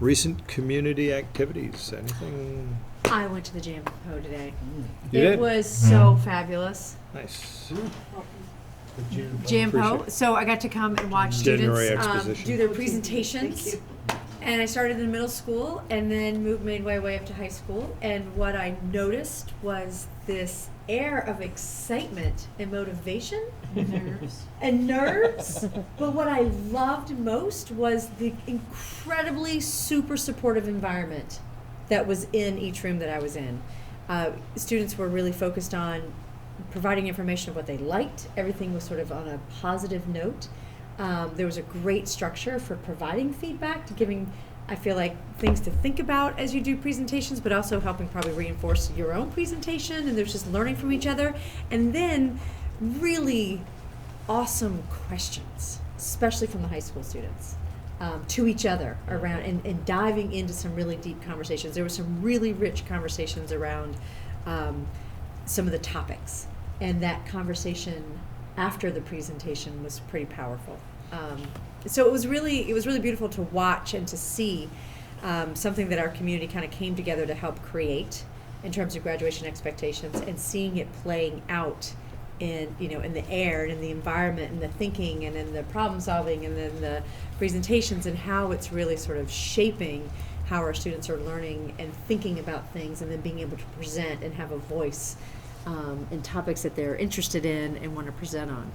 Recent community activities. Anything? I went to the Jam Po today. You It did? was so fabulous. Nice. Jam Po. Appreciate it. So I got to come and watch January students exposition. do their presentations. And I started in middle school and then made my way up to high school. And what I noticed was this air of excitement and motivation Nerves. and nerves. But what I loved most was the incredibly super supportive environment that was in each room that I was in. Students were really focused on providing information of what they liked. Everything was sort of on a positive note. There was a great structure for providing feedback, to giving, I feel like, things to think about as you do presentations, but also helping probably reinforce your own presentation. And there's just learning from each other. And then really awesome questions, especially from the high school students, to each other around and diving into some really deep conversations. There were some really rich conversations around some of the topics. And that conversation after the presentation was pretty powerful. So it was really beautiful to watch and to see something that our community kind of came together to help create in terms of graduation expectations, and seeing it playing out in the air and in the environment and the thinking and in the problem solving and then the presentations, and how it's really sort of shaping how our students are learning and thinking about things, and then being able to present and have a voice in topics that they're interested in and want to present on.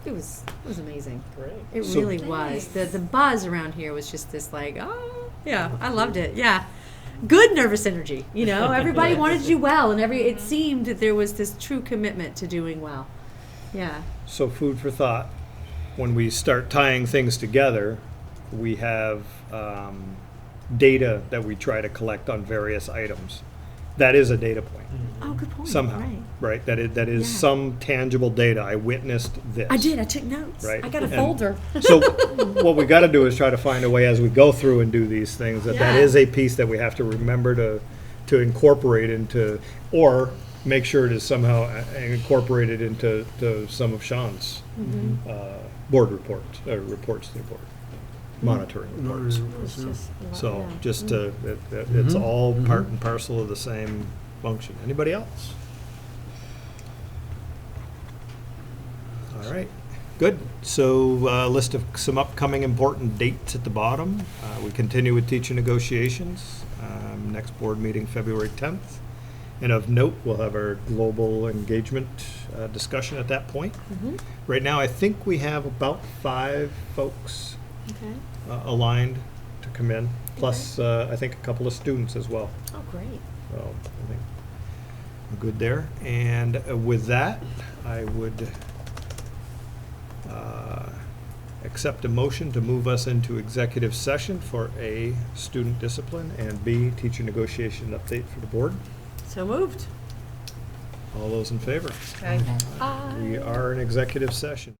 It was amazing. Great. It So- really was. The buzz around here was just this like, oh yeah, I loved it. Yeah. Good nervous energy, everybody wanted to do well, and it seemed that there was this true commitment to doing well. Yeah. So food for thought. When we start tying things together, we have data that we try to collect on various items. That is a data point. Oh, good point. Somehow, Right. That is Yeah. some tangible data. I witnessed this. I did. I took notes. Right. I got a And folder. So what we got to do is try to find a way as we go through and do these things that Yeah. is a piece that we have to remember to incorporate into, or make sure it is somehow incorporated into some of Sean's board reports, or reports to the board, monitoring reports. It's just a lot, So yeah. just to, it's all part and parcel of the same function. Anybody else? All right, good. So list of some upcoming important dates at the bottom. We continue with teacher negotiations. Next board meeting, February 10th. And of note, we'll have our global engagement discussion at that point. Right now, I think we have about 5 folks Okay. aligned to come in, plus I think a couple of students as well. Oh, great. So I think we're good there. And with that, I would accept a motion to move us into executive session for A, student discipline, and B, teacher negotiation update for the board. So moved. All those in favor? Okay. We are in executive session.